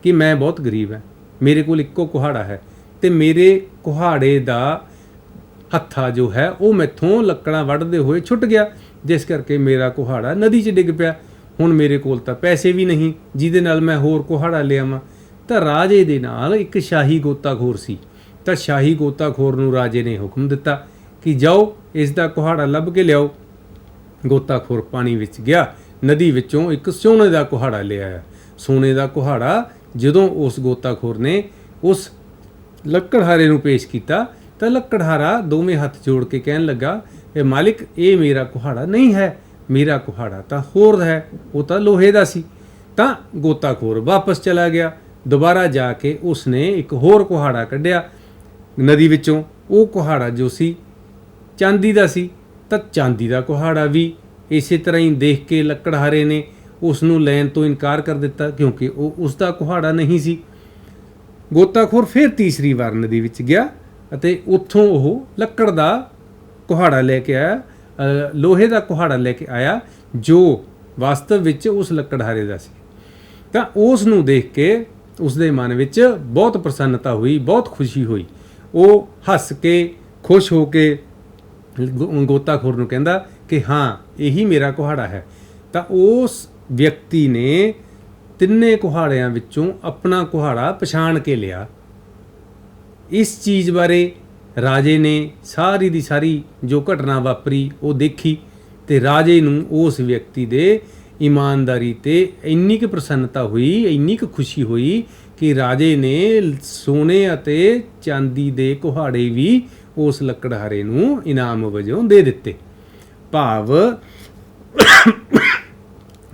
ਕਿ ਮੈਂ ਬਹੁਤ ਗਰੀਬ ਹਾਂ, ਮੇਰੇ ਕੋਲ ਇੱਕੋ ਕੁਹਾੜਾ ਹੈ ਤੇ ਮੇਰੇ ਕੁਹਾੜੇ ਦਾ ਹੱਥਾ ਜੋ ਹੈ ਉਹ ਮੈਥੋਂ ਲੱਕੜਾਂ ਵੱਢਦੇ ਹੋਏ ਛੁੱਟ ਗਿਆ, ਜਿਸ ਕਰਕੇ ਮੇਰਾ ਕੁਹਾੜਾ ਨਦੀ 'ਚ ਡਿੱਗ ਪਿਆ। ਹੁਣ ਮੇਰੇ ਕੋਲ ਤਾਂ ਪੈਸੇ ਵੀ ਨਹੀਂ ਜਿਹਦੇ ਨਾਲ ਮੈਂ ਹੋਰ ਕੁਹਾੜਾ ਲਿਆਵਾਂ। ਤਾਂ ਰਾਜੇ ਦੇ ਨਾਲ ਇੱਕ ਸ਼ਾਹੀ ਗੋਤਾਖੋਰ ਸੀ। ਤਾਂ ਸ਼ਾਹੀ ਗੋਤਾਖੋਰ ਨੂੰ ਰਾਜੇ ਨੇ ਹੁਕਮ ਦਿੱਤਾ ਕਿ ਜਾਓ ਇਸ ਦਾ ਕੁਹਾੜਾ ਲੱਭ ਕੇ ਲਿਆਓ। ਗੋਤਾਖੋਰ ਪਾਣੀ ਵਿੱਚ ਗਿਆ, ਨਦੀ ਵਿੱਚੋਂ ਇੱਕ ਸੋਨੇ ਦਾ ਕੁਹਾੜਾ ਲਿਆਇਆ। ਸੋਨੇ ਦਾ ਕੁਹਾੜਾ ਜਦੋਂ ਉਸ ਗੋਤਾਖੋਰ ਨੇ ਉਸ ਲੱਕੜਹਾਰੇ ਨੂੰ ਪੇਸ਼ ਕੀਤਾ ਤਾਂ ਲੱਕੜਹਾਰਾ ਦੋਵੇਂ ਹੱਥ ਜੋੜ ਕੇ ਕਹਿਣ ਲੱਗਾ ਕਿ ਮਾਲਿਕ ਇਹ ਮੇਰਾ ਕੁਹਾੜਾ ਨਹੀਂ ਹੈ, ਮੇਰਾ ਕੁਹਾੜਾ ਤਾਂ ਹੋਰ ਹੈ, ਉਹ ਤਾਂ ਲੋਹੇ ਦਾ ਸੀ। ਤਾਂ ਗੋਤਾਖੋਰ ਵਾਪਸ ਚਲਾ ਗਿਆ। ਦੁਬਾਰਾ ਜਾ ਕੇ ਉਸਨੇ ਇੱਕ ਹੋਰ ਕੁਹਾੜਾ ਕੱਢਿਆ ਨਦੀ ਵਿੱਚੋਂ। ਉਹ ਕੁਹਾੜਾ ਜੋ ਸੀ ਚਾਂਦੀ ਦਾ ਸੀ। ਤਾਂ ਚਾਂਦੀ ਦਾ ਕੁਹਾੜਾ ਵੀ ਇਸੇ ਤਰ੍ਹਾਂ ਹੀ ਦੇਖ ਕੇ ਲੱਕੜਹਾਰੇ ਨੇ ਉਸ ਨੂੰ ਲੈਣ ਤੋਂ ਇਨਕਾਰ ਕਰ ਦਿੱਤਾ ਕਿਉਂਕਿ ਉਹ ਉਸ ਦਾ ਕੁਹਾੜਾ ਨਹੀਂ ਸੀ। ਗੋਤਾਖੋਰ ਫਿਰ ਤੀਸਰੀ ਵਾਰ ਨਦੀ ਵਿੱਚ ਗਿਆ ਅਤੇ ਉੱਥੋਂ ਉਹ ਲੱਕੜ ਦਾ ਕੁਹਾੜਾ ਲੈ ਕੇ ਆਇਆ, ਲੋਹੇ ਦਾ ਕੁਹਾੜਾ ਲੈ ਕੇ ਆਇਆ ਜੋ ਵਾਸਤਵ ਵਿੱਚ ਉਸ ਲੱਕੜਹਾਰੇ ਦਾ ਸੀ। ਤਾਂ ਉਸ ਨੂੰ ਦੇਖ ਕੇ ਉਸ ਦੇ ਮਨ ਵਿੱਚ ਬਹੁਤ ਪ੍ਰਸੰਨਤਾ ਹੋਈ, ਬਹੁਤ ਖੁਸ਼ੀ ਹੋਈ। ਉਹ ਹੱਸ ਕੇ ਖੁਸ਼ ਹੋ ਕੇ ਗੋਤਾਖੋਰ ਨੂੰ ਕਹਿੰਦਾ ਕਿ ਹਾਂ ਇਹੀ ਮੇਰਾ ਕੁਹਾੜਾ ਹੈ। ਤਾਂ ਉਸ ਵਿਅਕਤੀ ਨੇ ਤਿੰਨੇ ਕੁਹਾੜਿਆਂ ਵਿੱਚੋਂ ਆਪਣਾ ਕੁਹਾੜਾ ਪਛਾਣ ਕੇ ਲਿਆ ਇਸ ਚੀਜ਼ ਬਾਰੇ ਰਾਜੇ ਨੇ ਸਾਰੀ ਦੀ ਸਾਰੀ ਜੋ ਘਟਨਾ ਵਾਪਰੀ ਉਹ ਦੇਖੀ ਤੇ ਰਾਜੇ ਨੂੰ ਉਸ ਵਿਅਕਤੀ ਦੇ ਇਮਾਨਦਾਰੀ ਤੇ ਇੰਨੀ ਕੁ ਪ੍ਰਸੰਨਤਾ ਹੋਈ, ਇੰਨੀ ਕੁ ਖੁਸ਼ੀ ਹੋਈ ਕਿ ਰਾਜੇ ਨੇ ਸੋਨੇ ਅਤੇ ਚਾਂਦੀ ਦੇ ਕੁਹਾੜੇ ਵੀ ਉਸ ਲੱਕੜਹਾਰੇ ਨੂੰ ਇਨਾਮ ਵਜੋਂ ਦੇ ਦਿੱਤੇ। ਭਾਵ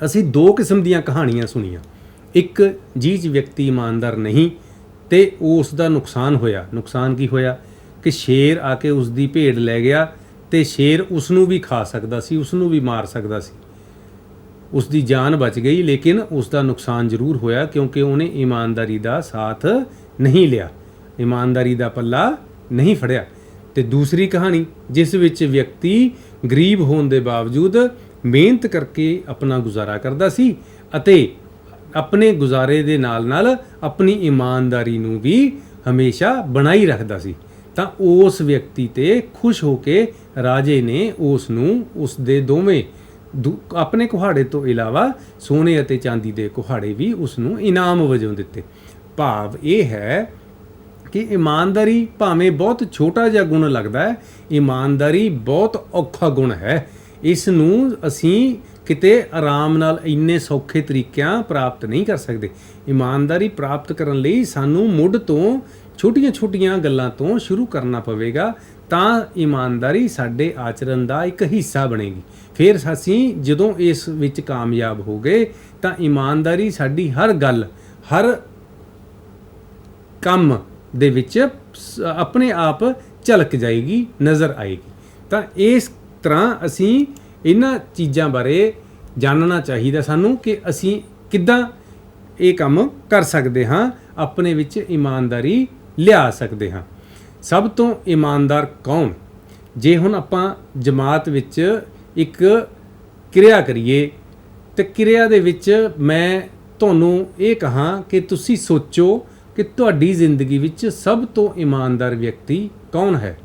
ਅਸੀਂ ਦੋ ਕਿਸਮ ਦੀਆਂ ਕਹਾਣੀਆਂ ਸੁਣੀਆਂ। ਇੱਕ ਜਿਹ ਵਿਅਕਤੀ ਇਮਾਨਦਾਰ ਨਹੀਂ ਤੇ ਉਸ ਦਾ ਨੁਕਸਾਨ ਹੋਇਆ। ਨੁਕਸਾਨ ਕੀ ਹੋਇਆ ਕਿ ਸ਼ੇਰ ਆ ਕੇ ਉਸ ਦੀ ਭੇਡ ਲੈ ਗਿਆ ਤੇ ਸ਼ੇਰ ਉਸ ਨੂੰ ਵੀ ਖਾ ਸਕਦਾ ਸੀ, ਉਸ ਨੂੰ ਵੀ ਮਾਰ ਸਕਦਾ ਸੀ। ਉਸ ਦੀ ਜਾਨ ਬਚ ਗਈ, ਲੇਕਿਨ ਉਸ ਦਾ ਨੁਕਸਾਨ ਜ਼ਰੂਰ ਹੋਇਆ ਕਿਉਂਕਿ ਉਹਨੇ ਇਮਾਨਦਾਰੀ ਦਾ ਸਾਥ ਨਹੀਂ ਲਿਆ, ਇਮਾਨਦਾਰੀ ਦਾ ਪੱਲਾ ਨਹੀਂ ਫੜਿਆ। ਤੇ ਦੂਸਰੀ ਕਹਾਣੀ ਜਿਸ ਵਿੱਚ ਵਿਅਕਤੀ ਗਰੀਬ ਹੋਣ ਦੇ ਬਾਵਜੂਦ ਮਿਹਨਤ ਕਰਕੇ ਆਪਣਾ ਗੁਜ਼ਾਰਾ ਕਰਦਾ ਸੀ ਅਤੇ ਆਪਣੇ ਗੁਜ਼ਾਰੇ ਦੇ ਨਾਲ ਨਾਲ ਆਪਣੀ ਇਮਾਨਦਾਰੀ ਨੂੰ ਵੀ ਹਮੇਸ਼ਾ ਬਣਾਈ ਰੱਖਦਾ ਸੀ, ਤਾਂ ਉਸ ਵਿਅਕਤੀ ਤੇ ਖੁਸ਼ ਹੋ ਕੇ ਰਾਜੇ ਨੇ ਉਸ ਨੂੰ ਉਸ ਦੇ ਦੋਵੇਂ ਆਪਣੇ ਕੁਹਾੜੇ ਤੋਂ ਇਲਾਵਾ ਸੋਨੇ ਅਤੇ ਚਾਂਦੀ ਦੇ ਕੁਹਾੜੇ ਵੀ ਉਸ ਨੂੰ ਇਨਾਮ ਵਜੋਂ ਦਿੱਤੇ। ਭਾਵ ਇਹ ਹੈ ਕਿ ਇਮਾਨਦਾਰੀ ਭਾਵੇਂ ਬਹੁਤ ਛੋਟਾ ਜਿਹਾ ਗੁਣ ਲੱਗਦਾ ਹੈ, ਇਮਾਨਦਾਰੀ ਬਹੁਤ ਔਖਾ ਗੁਣ ਹੈ। ਇਸ ਨੂੰ ਅਸੀਂ ਕਿਤੇ ਆਰਾਮ ਨਾਲ ਇੰਨੇ ਸੌਖੇ ਤਰੀਕਿਆਂ ਪ੍ਰਾਪਤ ਨਹੀਂ ਕਰ ਸਕਦੇ। ਇਮਾਨਦਾਰੀ ਪ੍ਰਾਪਤ ਕਰਨ ਲਈ ਸਾਨੂੰ ਮੁੱਢ ਤੋਂ ਛੋਟੀਆਂ-ਛੋਟੀਆਂ ਗੱਲਾਂ ਤੋਂ ਸ਼ੁਰੂ ਕਰਨਾ ਪਵੇਗਾ, ਤਾਂ ਇਮਾਨਦਾਰੀ ਸਾਡੇ ਆਚਰਣ ਦਾ ਇੱਕ ਹਿੱਸਾ ਬਣੇਗੀ। ਫਿਰ ਅਸੀਂ ਜਦੋਂ ਇਸ ਵਿੱਚ ਕਾਮਯਾਬ ਹੋ ਗਏ ਤਾਂ ਇਮਾਨਦਾਰੀ ਸਾਡੀ ਹਰ ਗੱਲ, ਹਰ ਕੰਮ ਦੇ ਵਿੱਚ ਆਪਣੇ ਆਪ ਝਲਕ ਜਾਏਗੀ, ਨਜ਼ਰ ਆਏਗੀ। ਤਾਂ ਇਸ ਤਰ੍ਹਾਂ ਅਸੀਂ ਇਹਨਾਂ ਚੀਜ਼ਾਂ ਬਾਰੇ ਜਾਣਨਾ ਚਾਹੀਦਾ ਸਾਨੂੰ ਕਿ ਅਸੀਂ ਕਿੱਦਾਂ ਇਹ ਕੰਮ ਕਰ ਸਕਦੇ ਹਾਂ, ਆਪਣੇ ਵਿੱਚ ਇਮਾਨਦਾਰੀ ਲਿਆ ਸਕਦੇ ਹਾਂ। ਸਭ ਤੋਂ ਇਮਾਨਦਾਰ ਕੌਣ? ਜੇ ਹੁਣ ਆਪਾਂ ਜਮਾਤ ਵਿੱਚ ਇੱਕ ਕਿਰਿਆ ਕਰੀਏ ਤੇ ਕਿਰਿਆ ਦੇ ਵਿੱਚ ਮੈਂ ਤੁਹਾਨੂੰ ਇਹ ਕਹਾਂ ਕਿ ਤੁਸੀਂ ਸੋਚੋ ਕਿ ਤੁਹਾਡੀ ਜ਼ਿੰਦਗੀ ਵਿੱਚ ਸਭ ਤੋਂ ਇਮਾਨਦਾਰ ਵਿਅਕਤੀ ਕੌਣ ਹੈ,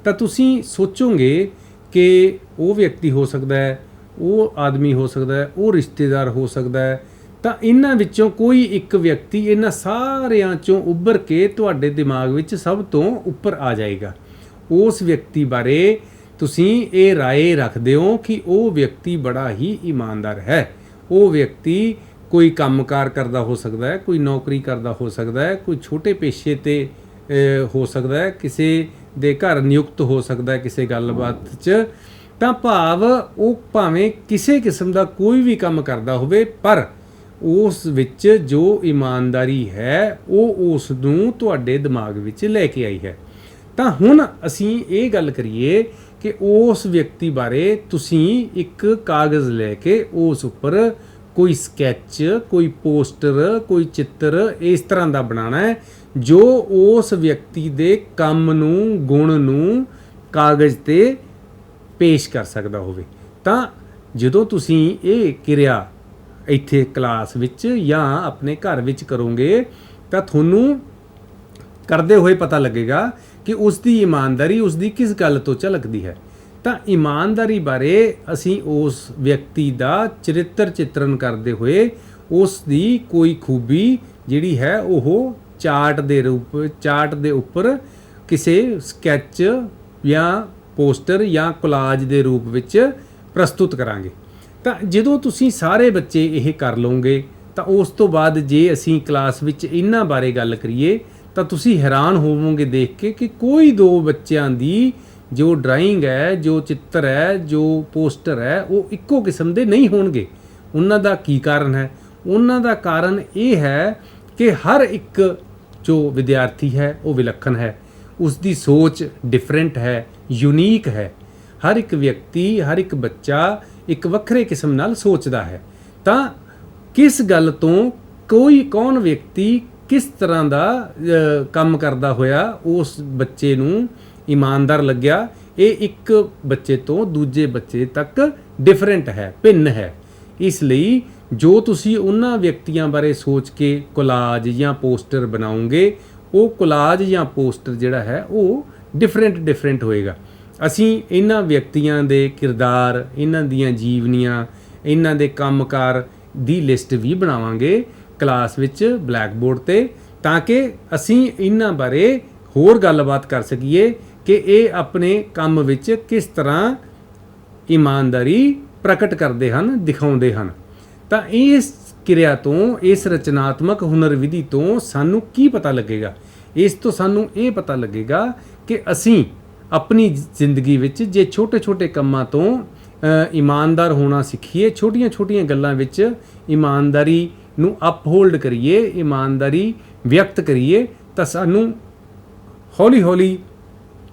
ਤਾਂ ਤੁਸੀਂ ਸੋਚੋਗੇ ਕਿ ਉਹ ਵਿਅਕਤੀ ਹੋ ਸਕਦਾ ਹੈ, ਉਹ ਆਦਮੀ ਹੋ ਸਕਦਾ ਹੈ, ਉਹ ਰਿਸ਼ਤੇਦਾਰ ਹੋ ਸਕਦਾ ਹੈ। ਤਾਂ ਇਹਨਾਂ ਵਿੱਚੋਂ ਕੋਈ ਇੱਕ ਵਿਅਕਤੀ ਇਹਨਾਂ ਸਾਰਿਆਂ ਚੋਂ ਉੱਭਰ ਕੇ ਤੁਹਾਡੇ ਦਿਮਾਗ ਵਿੱਚ ਸਭ ਤੋਂ ਉੱਪਰ ਆ ਜਾਏਗਾ। ਉਸ ਵਿਅਕਤੀ ਬਾਰੇ ਤੁਸੀਂ ਇਹ ਰਾਏ ਰੱਖਦੇ ਹੋ ਕਿ ਉਹ ਵਿਅਕਤੀ ਬੜਾ ਹੀ ਇਮਾਨਦਾਰ ਹੈ। ਉਹ ਵਿਅਕਤੀ ਕੋਈ ਕੰਮਕਾਰ ਕਰਦਾ ਹੋ ਸਕਦਾ ਹੈ, ਕੋਈ ਨੌਕਰੀ ਕਰਦਾ ਹੋ ਸਕਦਾ ਹੈ, ਕੋਈ ਛੋਟੇ ਪੇਸ਼ੇ 'ਤੇ ਹੋ ਸਕਦਾ ਹੈ, ਕਿਸੇ ਦੇ ਘਰ ਨਿਯੁਕਤ ਹੋ ਸਕਦਾ ਹੈ ਕਿਸੇ ਗੱਲਬਾਤ 'ਚ। ਤਾਂ ਭਾਵ ਉਹ ਭਾਵੇਂ ਕਿਸੇ ਕਿਸਮ ਦਾ ਕੋਈ ਵੀ ਕੰਮ ਕਰਦਾ ਹੋਵੇ, ਪਰ ਉਸ ਵਿੱਚ ਜੋ ਇਮਾਨਦਾਰੀ ਹੈ ਉਹ ਉਸ ਨੂੰ ਤੁਹਾਡੇ ਦਿਮਾਗ ਵਿੱਚ ਲੈ ਕੇ ਆਈ ਹੈ। ਤਾਂ ਹੁਣ ਅਸੀਂ ਇਹ ਗੱਲ ਕਰੀਏ ਕਿ ਉਸ ਵਿਅਕਤੀ ਬਾਰੇ ਤੁਸੀਂ ਇੱਕ ਕਾਗਜ਼ ਲੈ ਕੇ ਉਸ ਉੱਪਰ ਕੋਈ ਸਕੈਚ, ਕੋਈ ਪੋਸਟਰ, ਕੋਈ ਚਿੱਤਰ ਇਸ ਤਰ੍ਹਾਂ ਦਾ ਬਣਾਉਣਾ ਹੈ ਜੋ ਉਸ ਵਿਅਕਤੀ ਦੇ ਕੰਮ ਨੂੰ, ਗੁਣ ਨੂੰ ਕਾਗਜ਼ ਤੇ ਪੇਸ਼ ਕਰ ਸਕਦਾ ਹੋਵੇ। ਤਾਂ ਜਦੋਂ ਤੁਸੀਂ ਇਹ ਕਿਰਿਆ ਇੱਥੇ ਕਲਾਸ ਵਿੱਚ ਜਾਂ ਆਪਣੇ ਘਰ ਵਿੱਚ ਕਰੋਗੇ ਤਾਂ ਤੁਹਾਨੂੰ ਕਰਦੇ ਹੋਏ ਪਤਾ ਲੱਗੇਗਾ ਕਿ ਉਸ ਦੀ ਇਮਾਨਦਾਰੀ ਉਸ ਦੀ ਕਿਸ ਗੱਲ ਤੋਂ ਝਲਕਦੀ ਹੈ। ਤਾਂ ਇਮਾਨਦਾਰੀ ਬਾਰੇ ਅਸੀਂ ਉਸ ਵਿਅਕਤੀ ਦਾ ਚਰਿੱਤਰ ਚਿੱਤਰਨ ਕਰਦੇ ਹੋਏ ਉਸ ਦੀ ਕੋਈ ਖੂਬੀ ਜਿਹੜੀ ਹੈ ਉਹ ਚਾਰਟ ਦੇ ਉੱਪਰ ਕਿਸੇ ਸਕੈਚ ਜਾਂ ਪੋਸਟਰ ਜਾਂ ਕੋਲਾਜ ਦੇ ਰੂਪ ਵਿੱਚ ਪ੍ਰਸਤੁਤ ਕਰਾਂਗੇ। ਤਾਂ ਜਦੋਂ ਤੁਸੀਂ ਸਾਰੇ ਬੱਚੇ ਇਹ ਕਰ ਲਓਗੇ ਤਾਂ ਉਸ ਤੋਂ ਬਾਅਦ ਜੇ ਅਸੀਂ ਕਲਾਸ ਵਿੱਚ ਇਹਨਾਂ ਬਾਰੇ ਗੱਲ ਕਰੀਏ ਤਾਂ ਤੁਸੀਂ ਹੈਰਾਨ ਹੋਵੋਗੇ ਦੇਖ ਕੇ ਕਿ ਕੋਈ ਦੋ ਬੱਚਿਆਂ ਦੀ ਜੋ ਡਰਾਇੰਗ ਹੈ, ਜੋ ਚਿੱਤਰ ਹੈ, ਜੋ ਪੋਸਟਰ ਹੈ ਉਹ ਇੱਕੋ ਕਿਸਮ ਦੇ ਨਹੀਂ ਹੋਣਗੇ। ਉਹਨਾਂ ਦਾ ਕੀ ਕਾਰਨ ਹੈ? ਉਹਨਾਂ ਦਾ ਕਾਰਨ ਇਹ ਹੈ ਕਿ ਹਰ ਇੱਕ ਜੋ ਵਿਦਿਆਰਥੀ ਹੈ ਉਹ ਵਿਲੱਖਣ ਹੈ, ਉਸ ਦੀ ਸੋਚ ਡਿਫਰੈਂਟ ਹੈ, ਯੂਨੀਕ ਹੈ। ਹਰ ਇੱਕ ਵਿਅਕਤੀ, ਹਰ ਇੱਕ ਬੱਚਾ ਇੱਕ ਵੱਖਰੇ ਕਿਸਮ ਨਾਲ ਸੋਚਦਾ ਹੈ। ਤਾਂ ਕਿਸ ਗੱਲ ਤੋਂ ਕੌਣ ਵਿਅਕਤੀ ਕਿਸ ਤਰ੍ਹਾਂ ਦਾ ਕੰਮ ਕਰਦਾ ਹੋਇਆ ਉਸ ਬੱਚੇ ਨੂੰ ਇਮਾਨਦਾਰ ਲੱਗਿਆ, ਇਹ ਇੱਕ ਬੱਚੇ ਤੋਂ ਦੂਜੇ ਬੱਚੇ ਤੱਕ ਡਿਫਰੈਂਟ ਹੈ, ਭਿੰਨ ਹੈ। ਇਸ ਲਈ ਜੋ ਤੁਸੀਂ ਉਹਨਾਂ ਵਿਅਕਤੀਆਂ ਬਾਰੇ ਸੋਚ ਕੇ ਕੋਲਾਜ ਜਾਂ ਪੋਸਟਰ ਬਣਾਓਗੇ, ਉਹ ਕੋਲਾਜ ਜਾਂ ਪੋਸਟਰ ਜਿਹੜਾ ਹੈ ਉਹ ਡਿਫਰੈਂਟ ਹੋਏਗਾ। ਅਸੀਂ ਇਹਨਾਂ ਵਿਅਕਤੀਆਂ ਦੇ ਕਿਰਦਾਰ, ਇਹਨਾਂ ਦੀਆਂ ਜੀਵਨੀਆਂ, ਇਹਨਾਂ ਦੇ ਕੰਮਕਾਰ ਦੀ ਲਿਸਟ ਵੀ ਬਣਾਵਾਂਗੇ ਕਲਾਸ ਵਿੱਚ ਬਲੈਕ ਬੋਰਡ 'ਤੇ, ਤਾਂ ਕਿ ਅਸੀਂ ਇਹਨਾਂ ਬਾਰੇ ਹੋਰ ਗੱਲਬਾਤ ਕਰ ਸਕੀਏ ਕਿ ਇਹ ਆਪਣੇ ਕੰਮ ਵਿੱਚ ਕਿਸ ਤਰ੍ਹਾਂ ਇਮਾਨਦਾਰੀ ਪ੍ਰਗਟ ਕਰਦੇ ਹਨ, ਦਿਖਾਉਂਦੇ ਹਨ। ਤਾਂ ਇਸ ਕਿਰਿਆ ਤੋਂ, ਇਸ ਰਚਨਾਤਮਕ ਹੁਨਰ ਵਿਧੀ ਤੋਂ ਸਾਨੂੰ ਕੀ ਪਤਾ ਲੱਗੇਗਾ? ਇਸ ਤੋਂ ਸਾਨੂੰ ਇਹ ਪਤਾ ਲੱਗੇਗਾ ਕਿ ਅਸੀਂ ਆਪਣੀ ਜ਼ਿੰਦਗੀ ਵਿੱਚ ਜੇ ਛੋਟੇ-ਛੋਟੇ ਕੰਮਾਂ ਤੋਂ ਇਮਾਨਦਾਰ ਹੋਣਾ ਸਿੱਖੀਏ, ਛੋਟੀਆਂ-ਛੋਟੀਆਂ ਗੱਲਾਂ ਵਿੱਚ ਇਮਾਨਦਾਰੀ ਨੂੰ ਅਪਹੋਲਡ ਕਰੀਏ, ਇਮਾਨਦਾਰੀ ਵਿਅਕਤ ਕਰੀਏ, ਤਾਂ ਸਾਨੂੰ ਹੌਲੀ-ਹੌਲੀ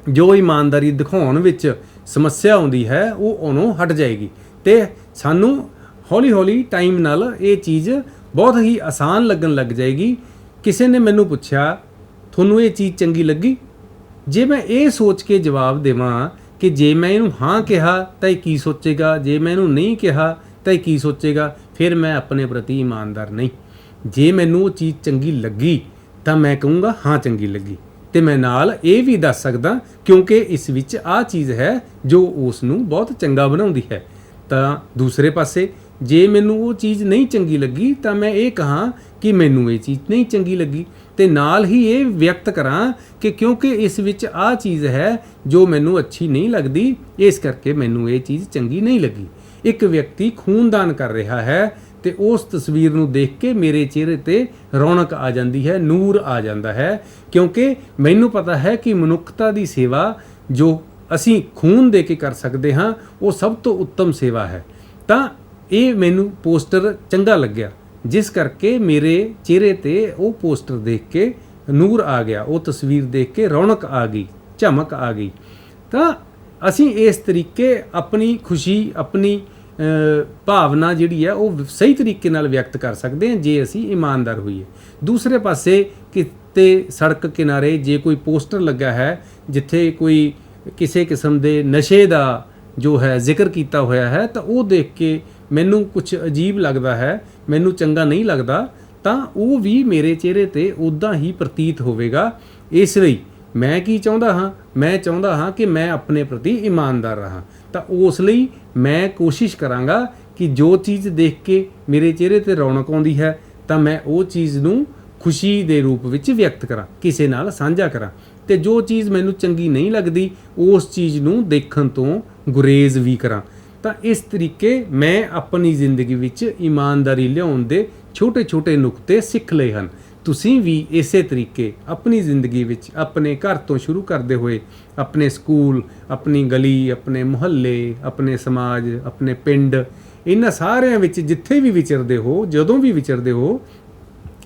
ਜੋ ਇਮਾਨਦਾਰੀ ਦਿਖਾਉਣ ਵਿੱਚ ਸਮੱਸਿਆ ਆਉਂਦੀ ਹੈ ਉਹ ਉਹਨੋਂ ਹਟ ਜਾਏਗੀ ਅਤੇ ਸਾਨੂੰ ਹੌਲੀ-ਹੌਲੀ ਟਾਈਮ ਨਾਲ ਇਹ ਚੀਜ਼ ਬਹੁਤ ਹੀ ਆਸਾਨ ਲੱਗਣ ਲੱਗ ਜਾਏਗੀ। ਕਿਸੇ ਨੇ ਮੈਨੂੰ ਪੁੱਛਿਆ, ਤੁਹਾਨੂੰ ਇਹ ਚੀਜ਼ ਚੰਗੀ ਲੱਗੀ? ਜੇ ਮੈਂ ਇਹ ਸੋਚ ਕੇ ਜਵਾਬ ਦੇਵਾਂ ਕਿ ਜੇ ਮੈਂ ਇਹਨੂੰ ਹਾਂ ਕਿਹਾ ਤਾਂ ਇਹ ਕੀ ਸੋਚੇਗਾ, ਜੇ ਮੈਂ ਇਹਨੂੰ ਨਹੀਂ ਕਿਹਾ ਤਾਂ ਇਹ ਕੀ ਸੋਚੇਗਾ, ਫਿਰ ਮੈਂ ਆਪਣੇ ਪ੍ਰਤੀ ਇਮਾਨਦਾਰ ਨਹੀਂ। ਜੇ ਮੈਨੂੰ ਉਹ ਚੀਜ਼ ਚੰਗੀ ਲੱਗੀ ਤਾਂ ਮੈਂ ਕਹੂੰਗਾ ਹਾਂ ਚੰਗੀ ਲੱਗੀ, ਅਤੇ ਮੈਂ ਨਾਲ ਇਹ ਵੀ ਦੱਸ ਸਕਦਾ ਕਿਉਂਕਿ ਇਸ ਵਿੱਚ ਆਹ ਚੀਜ਼ ਹੈ ਜੋ ਉਸ ਨੂੰ ਬਹੁਤ ਚੰਗਾ ਬਣਾਉਂਦੀ ਹੈ। ਤਾਂ ਦੂਸਰੇ ਪਾਸੇ ਜੇ ਮੈਨੂੰ ਉਹ ਚੀਜ਼ ਨਹੀਂ ਚੰਗੀ ਲੱਗੀ ਤਾਂ ਮੈਂ ਇਹ ਕਹਾਂ ਕਿ ਮੈਨੂੰ ਇਹ ਚੀਜ਼ ਨਹੀਂ ਚੰਗੀ ਲੱਗੀ, ਅਤੇ ਨਾਲ ਹੀ ਇਹ ਵਿਅਕਤ ਕਰਾਂ ਕਿ ਕਿਉਂਕਿ ਇਸ ਵਿੱਚ ਆਹ ਚੀਜ਼ ਹੈ ਜੋ ਮੈਨੂੰ ਅੱਛੀ ਨਹੀਂ ਲੱਗਦੀ, ਇਸ ਕਰਕੇ ਮੈਨੂੰ ਇਹ ਚੀਜ਼ ਚੰਗੀ ਨਹੀਂ ਲੱਗੀ। ਇੱਕ ਵਿਅਕਤੀ ਖੂਨਦਾਨ ਕਰ ਰਿਹਾ ਹੈ ਅਤੇ ਉਸ ਤਸਵੀਰ ਨੂੰ ਦੇਖ ਕੇ ਮੇਰੇ ਚਿਹਰੇ 'ਤੇ ਰੌਣਕ ਆ ਜਾਂਦੀ ਹੈ, ਨੂਰ ਆ ਜਾਂਦਾ ਹੈ, ਕਿਉਂਕਿ ਮੈਨੂੰ ਪਤਾ ਹੈ ਕਿ ਮਨੁੱਖਤਾ ਦੀ ਸੇਵਾ ਜੋ ਅਸੀਂ ਖੂਨ ਦੇ ਕੇ ਕਰ ਸਕਦੇ ਹਾਂ ਉਹ ਸਭ ਤੋਂ ਉੱਤਮ ਸੇਵਾ ਹੈ। ਤਾਂ ਇਹ ਮੈਨੂੰ ਪੋਸਟਰ ਚੰਗਾ ਲੱਗਿਆ, ਜਿਸ ਕਰਕੇ ਮੇਰੇ ਚਿਹਰੇ 'ਤੇ ਉਹ ਪੋਸਟਰ ਦੇਖ ਕੇ ਨੂਰ ਆ ਗਿਆ, ਉਹ ਤਸਵੀਰ ਦੇਖ ਕੇ ਰੌਣਕ ਆ ਗਈ, ਝਮਕ ਆ ਗਈ। ਤਾਂ ਅਸੀਂ ਇਸ ਤਰੀਕੇ ਆਪਣੀ ਖੁਸ਼ੀ, ਆਪਣੀ ਭਾਵਨਾ ਜਿਹੜੀ ਹੈ ਉਹ ਸਹੀ ਤਰੀਕੇ ਨਾਲ ਵਿਅਕਤ ਕਰ ਸਕਦੇ ਹਾਂ ਜੇ ਅਸੀਂ ਇਮਾਨਦਾਰ ਹੋਈਏ। ਦੂਸਰੇ ਪਾਸੇ ਕਿਤੇ ਸੜਕ ਕਿਨਾਰੇ ਜੇ ਕੋਈ ਪੋਸਟਰ ਲੱਗਾ ਹੈ ਜਿੱਥੇ ਕੋਈ ਕਿਸੇ ਕਿਸਮ ਦੇ ਨਸ਼ੇ ਦਾ ਜੋ ਹੈ ਜ਼ਿਕਰ ਕੀਤਾ ਹੋਇਆ ਹੈ, ਤਾਂ ਉਹ ਦੇਖ ਕੇ ਮੈਨੂੰ ਕੁਝ ਅਜੀਬ ਲੱਗਦਾ ਹੈ, ਮੈਨੂੰ ਚੰਗਾ ਨਹੀਂ ਲੱਗਦਾ, ਤਾਂ ਉਹ ਵੀ ਮੇਰੇ ਚਿਹਰੇ 'ਤੇ ਉੱਦਾਂ ਹੀ ਪ੍ਰਤੀਤ ਹੋਵੇਗਾ। ਇਸ ਲਈ ਮੈਂ ਕੀ ਚਾਹੁੰਦਾ ਹਾਂ? ਮੈਂ ਚਾਹੁੰਦਾ ਹਾਂ ਕਿ ਮੈਂ ਆਪਣੇ ਪ੍ਰਤੀ ਇਮਾਨਦਾਰ ਰਹਾਂ। ਤਾਂ ਉਸ ਲਈ ਮੈਂ ਕੋਸ਼ਿਸ਼ ਕਰਾਂਗਾ ਕਿ ਜੋ ਚੀਜ਼ ਦੇਖ ਕੇ ਮੇਰੇ ਚਿਹਰੇ 'ਤੇ ਰੌਣਕ ਆਉਂਦੀ ਹੈ ਤਾਂ ਮੈਂ ਉਹ ਚੀਜ਼ ਨੂੰ ਖੁਸ਼ੀ ਦੇ ਰੂਪ ਵਿੱਚ ਵਿਅਕਤ ਕਰਾਂ, ਕਿਸੇ ਨਾਲ ਸਾਂਝਾ ਕਰਾਂ, ਅਤੇ ਜੋ ਚੀਜ਼ ਮੈਨੂੰ ਚੰਗੀ ਨਹੀਂ ਲੱਗਦੀ ਉਸ ਚੀਜ਼ ਨੂੰ ਦੇਖਣ ਤੋਂ ਗੁਰੇਜ਼ ਵੀ ਕਰਾਂ। ਤਾਂ ਇਸ ਤਰੀਕੇ ਮੈਂ ਆਪਣੀ ਜ਼ਿੰਦਗੀ ਵਿੱਚ ਇਮਾਨਦਾਰੀ ਲਿਆਉਣ ਦੇ ਛੋਟੇ-ਛੋਟੇ ਨੁਕਤੇ ਸਿੱਖ ਲਏ ਹਨ। ਤੁਸੀਂ ਵੀ ਇਸੇ ਤਰੀਕੇ ਆਪਣੀ ਜ਼ਿੰਦਗੀ ਵਿੱਚ ਆਪਣੇ ਘਰ ਤੋਂ ਸ਼ੁਰੂ ਕਰਦੇ ਹੋਏ ਆਪਣੇ ਸਕੂਲ, ਆਪਣੀ ਗਲੀ, ਆਪਣੇ ਮੁਹੱਲੇ, ਆਪਣੇ ਸਮਾਜ, ਆਪਣੇ ਪਿੰਡ, ਇਹਨਾਂ ਸਾਰਿਆਂ ਵਿੱਚ ਜਿੱਥੇ ਵੀ ਵਿਚਰਦੇ ਹੋ, ਜਦੋਂ ਵੀ ਵਿਚਰਦੇ ਹੋ,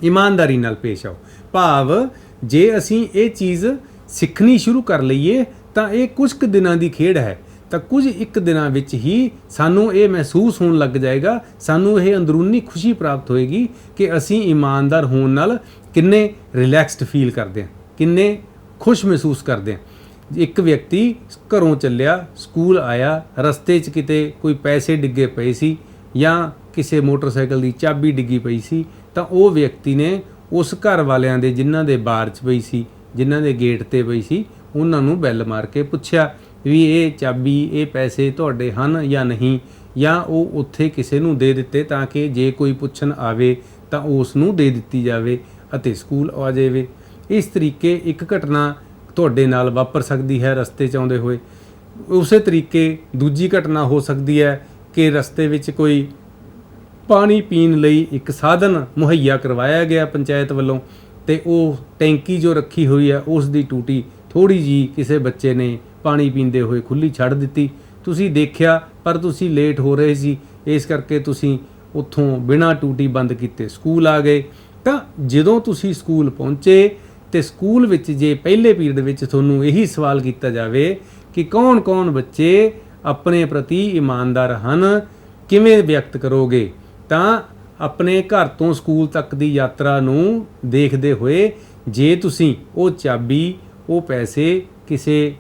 ਇਮਾਨਦਾਰੀ ਨਾਲ ਪੇਸ਼ ਆਓ। ਭਾਵ ਜੇ ਅਸੀਂ ਇਹ ਚੀਜ਼ ਸਿੱਖਣੀ ਸ਼ੁਰੂ ਕਰ ਲਈਏ ਤਾਂ ਇਹ ਕੁਝ ਕੁ ਦਿਨਾਂ ਦੀ ਖੇਡ ਹੈ, ਤਾਂ ਕੁਝ ਇੱਕ ਦਿਨਾਂ ਵਿੱਚ ਹੀ ਸਾਨੂੰ ਇਹ ਮਹਿਸੂਸ ਹੋਣ ਲੱਗ ਜਾਏਗਾ, ਸਾਨੂੰ ਇਹ ਅੰਦਰੂਨੀ ਖੁਸ਼ੀ ਪ੍ਰਾਪਤ ਹੋਏਗੀ ਕਿ ਅਸੀਂ ਇਮਾਨਦਾਰ ਹੋਣ ਨਾਲ ਕਿੰਨੇ ਰਿਲੈਕਸਡ ਫੀਲ ਕਰਦੇ ਹਾਂ, ਕਿੰਨੇ ਖੁਸ਼ ਮਹਿਸੂਸ ਕਰਦੇ ਹਾਂ। ਇੱਕ ਵਿਅਕਤੀ ਘਰੋਂ ਚੱਲਿਆ, ਸਕੂਲ ਆਇਆ, ਰਸਤੇ 'ਚ ਕਿਤੇ ਕੋਈ ਪੈਸੇ ਡਿੱਗੇ ਪਏ ਸੀ ਜਾਂ ਕਿਸੇ ਮੋਟਰਸਾਈਕਲ ਦੀ ਚਾਬੀ ਡਿੱਗੀ ਪਈ ਸੀ, ਤਾਂ ਉਹ ਵਿਅਕਤੀ ਨੇ ਉਸ ਘਰ ਵਾਲਿਆਂ ਦੇ ਜਿਨ੍ਹਾਂ ਦੇ ਬਾਰ 'ਚ ਪਈ ਸੀ, ਜਿਨ੍ਹਾਂ ਦੇ ਗੇਟ 'ਤੇ ਪਈ ਸੀ, ਉਹਨਾਂ ਨੂੰ ਬੈਲ ਮਾਰ ਕੇ ਪੁੱਛਿਆ ਵੀ ਇਹ ਚਾਬੀ, ਇਹ ਪੈਸੇ ਤੁਹਾਡੇ ਹਨ ਜਾਂ ਨਹੀਂ, ਜਾਂ ਉਹ ਉੱਥੇ ਕਿਸੇ ਨੂੰ ਦੇ ਦਿੱਤੇ ਤਾਂ ਕਿ ਜੇ ਕੋਈ ਪੁੱਛਣ ਆਵੇ ਤਾਂ ਉਸ ਨੂੰ ਦੇ ਦਿੱਤੀ ਜਾਵੇ ਅਤੇ ਸਕੂਲ ਆ ਜਾਵੇ। ਇਸ ਤਰੀਕੇ ਇੱਕ ਘਟਨਾ ਤੁਹਾਡੇ ਨਾਲ ਵਾਪਰ ਸਕਦੀ ਹੈ ਰਸਤੇ 'ਚ ਆਉਂਦੇ ਹੋਏ। ਉਸੇ ਤਰੀਕੇ ਦੂਜੀ ਘਟਨਾ ਹੋ ਸਕਦੀ ਹੈ ਕਿ ਰਸਤੇ ਵਿੱਚ ਕੋਈ ਪਾਣੀ ਪੀਣ ਲਈ ਇੱਕ ਸਾਧਨ ਮੁਹੱਈਆ ਕਰਵਾਇਆ ਗਿਆ ਪੰਚਾਇਤ ਵੱਲੋਂ, ਅਤੇ ਉਹ ਟੈਂਕੀ ਜੋ ਰੱਖੀ ਹੋਈ ਹੈ ਉਸ ਦੀ ਟੂਟੀ ਥੋੜ੍ਹੀ ਜਿਹੀ ਕਿਸੇ ਬੱਚੇ ਨੇ ਪਾਣੀ ਪੀਂਦੇ ਹੋਏ ਖੁੱਲ੍ਹੀ ਛੱਡ ਦਿੱਤੀ। ਤੁਸੀਂ ਦੇਖਿਆ ਪਰ ਤੁਸੀਂ ਲੇਟ ਹੋ ਰਹੇ ਸੀ, ਇਸ ਕਰਕੇ ਤੁਸੀਂ ਉੱਥੋਂ ਬਿਨਾਂ ਟੂਟੀ ਬੰਦ ਕੀਤੇ ਸਕੂਲ ਆ ਗਏ। ਤਾਂ ਜਦੋਂ ਤੁਸੀਂ ਸਕੂਲ ਪਹੁੰਚੇ ਅਤੇ ਸਕੂਲ ਵਿੱਚ ਜੇ ਪਹਿਲੇ ਪੀਰੀਅਡ ਵਿੱਚ ਤੁਹਾਨੂੰ ਇਹੀ ਸਵਾਲ ਕੀਤਾ ਜਾਵੇ ਕਿ ਕੌਣ-ਕੌਣ ਬੱਚੇ ਆਪਣੇ ਪ੍ਰਤੀ ਇਮਾਨਦਾਰ ਹਨ, ਕਿਵੇਂ ਵਿਅਕਤ ਕਰੋਗੇ, ਤਾਂ ਆਪਣੇ ਘਰ ਤੋਂ ਸਕੂਲ ਤੱਕ ਦੀ ਯਾਤਰਾ ਨੂੰ ਦੇਖਦੇ ਹੋਏ ਜੇ ਤੁਸੀਂ ਉਹ ਚਾਬੀ, ਉਹ ਪੈਸੇ ਕਿਸੇ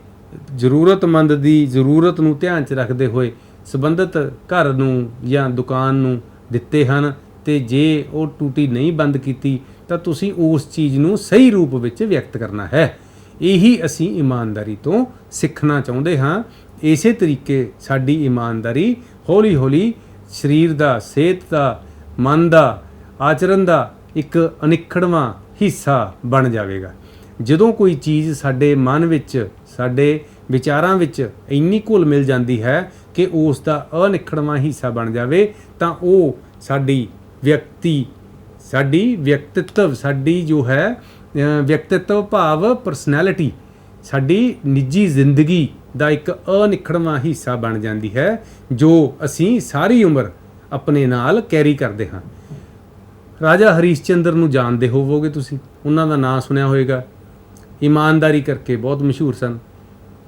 ਜ਼ਰੂਰਤਮੰਦ ਦੀ ਜ਼ਰੂਰਤ ਨੂੰ ਧਿਆਨ 'ਚ ਰੱਖਦੇ ਹੋਏ ਸੰਬੰਧਿਤ ਘਰ ਨੂੰ ਜਾਂ ਦੁਕਾਨ ਨੂੰ ਦਿੱਤੇ ਹਨ, ਅਤੇ ਜੇ ਉਹ ਟੂਟੀ ਨਹੀਂ ਬੰਦ ਕੀਤੀ ਤਾਂ ਤੁਸੀਂ ਉਸ ਚੀਜ਼ ਨੂੰ ਸਹੀ ਰੂਪ ਵਿੱਚ ਵਿਅਕਤ ਕਰਨਾ ਹੈ। ਇਹੀ ਅਸੀਂ ਇਮਾਨਦਾਰੀ ਤੋਂ ਸਿੱਖਣਾ ਚਾਹੁੰਦੇ ਹਾਂ। ਇਸੇ ਤਰੀਕੇ ਸਾਡੀ ਇਮਾਨਦਾਰੀ ਹੌਲੀ-ਹੌਲੀ ਸਰੀਰ ਦਾ, ਸਿਹਤ ਦਾ, ਮਨ ਦਾ, ਆਚਰਨ ਦਾ ਇੱਕ ਅਨਿੱਖੜਵਾਂ ਹਿੱਸਾ ਬਣ ਜਾਵੇਗਾ। ਜਦੋਂ ਕੋਈ ਚੀਜ਼ ਸਾਡੇ ਮਨ ਵਿੱਚ, ਸਾਡੇ ਵਿਚਾਰਾਂ ਵਿੱਚ ਇੰਨੀ ਘੁਲ ਮਿਲ ਜਾਂਦੀ ਹੈ ਕਿ ਉਸ ਦਾ ਅਨਿੱਖੜਵਾਂ ਹਿੱਸਾ ਬਣ ਜਾਵੇ, ਤਾਂ ਉਹ ਸਾਡੀ ਵਿਅਕਤਿਤਵ, ਸਾਡੀ ਜੋ ਹੈ ਵਿਅਕਤਿਤਵ ਭਾਵ ਪਰਸਨੈਲਿਟੀ, ਸਾਡੀ ਨਿੱਜੀ ਜ਼ਿੰਦਗੀ ਦਾ ਇੱਕ ਅਨਿੱਖੜਵਾਂ ਹਿੱਸਾ ਬਣ ਜਾਂਦੀ ਹੈ, ਜੋ ਅਸੀਂ ਸਾਰੀ ਉਮਰ ਆਪਣੇ ਨਾਲ ਕੈਰੀ ਕਰਦੇ ਹਾਂ। ਰਾਜਾ ਹਰੀਸ਼ ਚੰਦਰ ਨੂੰ ਜਾਣਦੇ ਹੋਵੋਗੇ ਤੁਸੀਂ, ਉਹਨਾਂ ਦਾ ਨਾਂ ਸੁਣਿਆ ਹੋਵੇਗਾ। ਇਮਾਨਦਾਰੀ ਕਰਕੇ ਬਹੁਤ ਮਸ਼ਹੂਰ ਸਨ।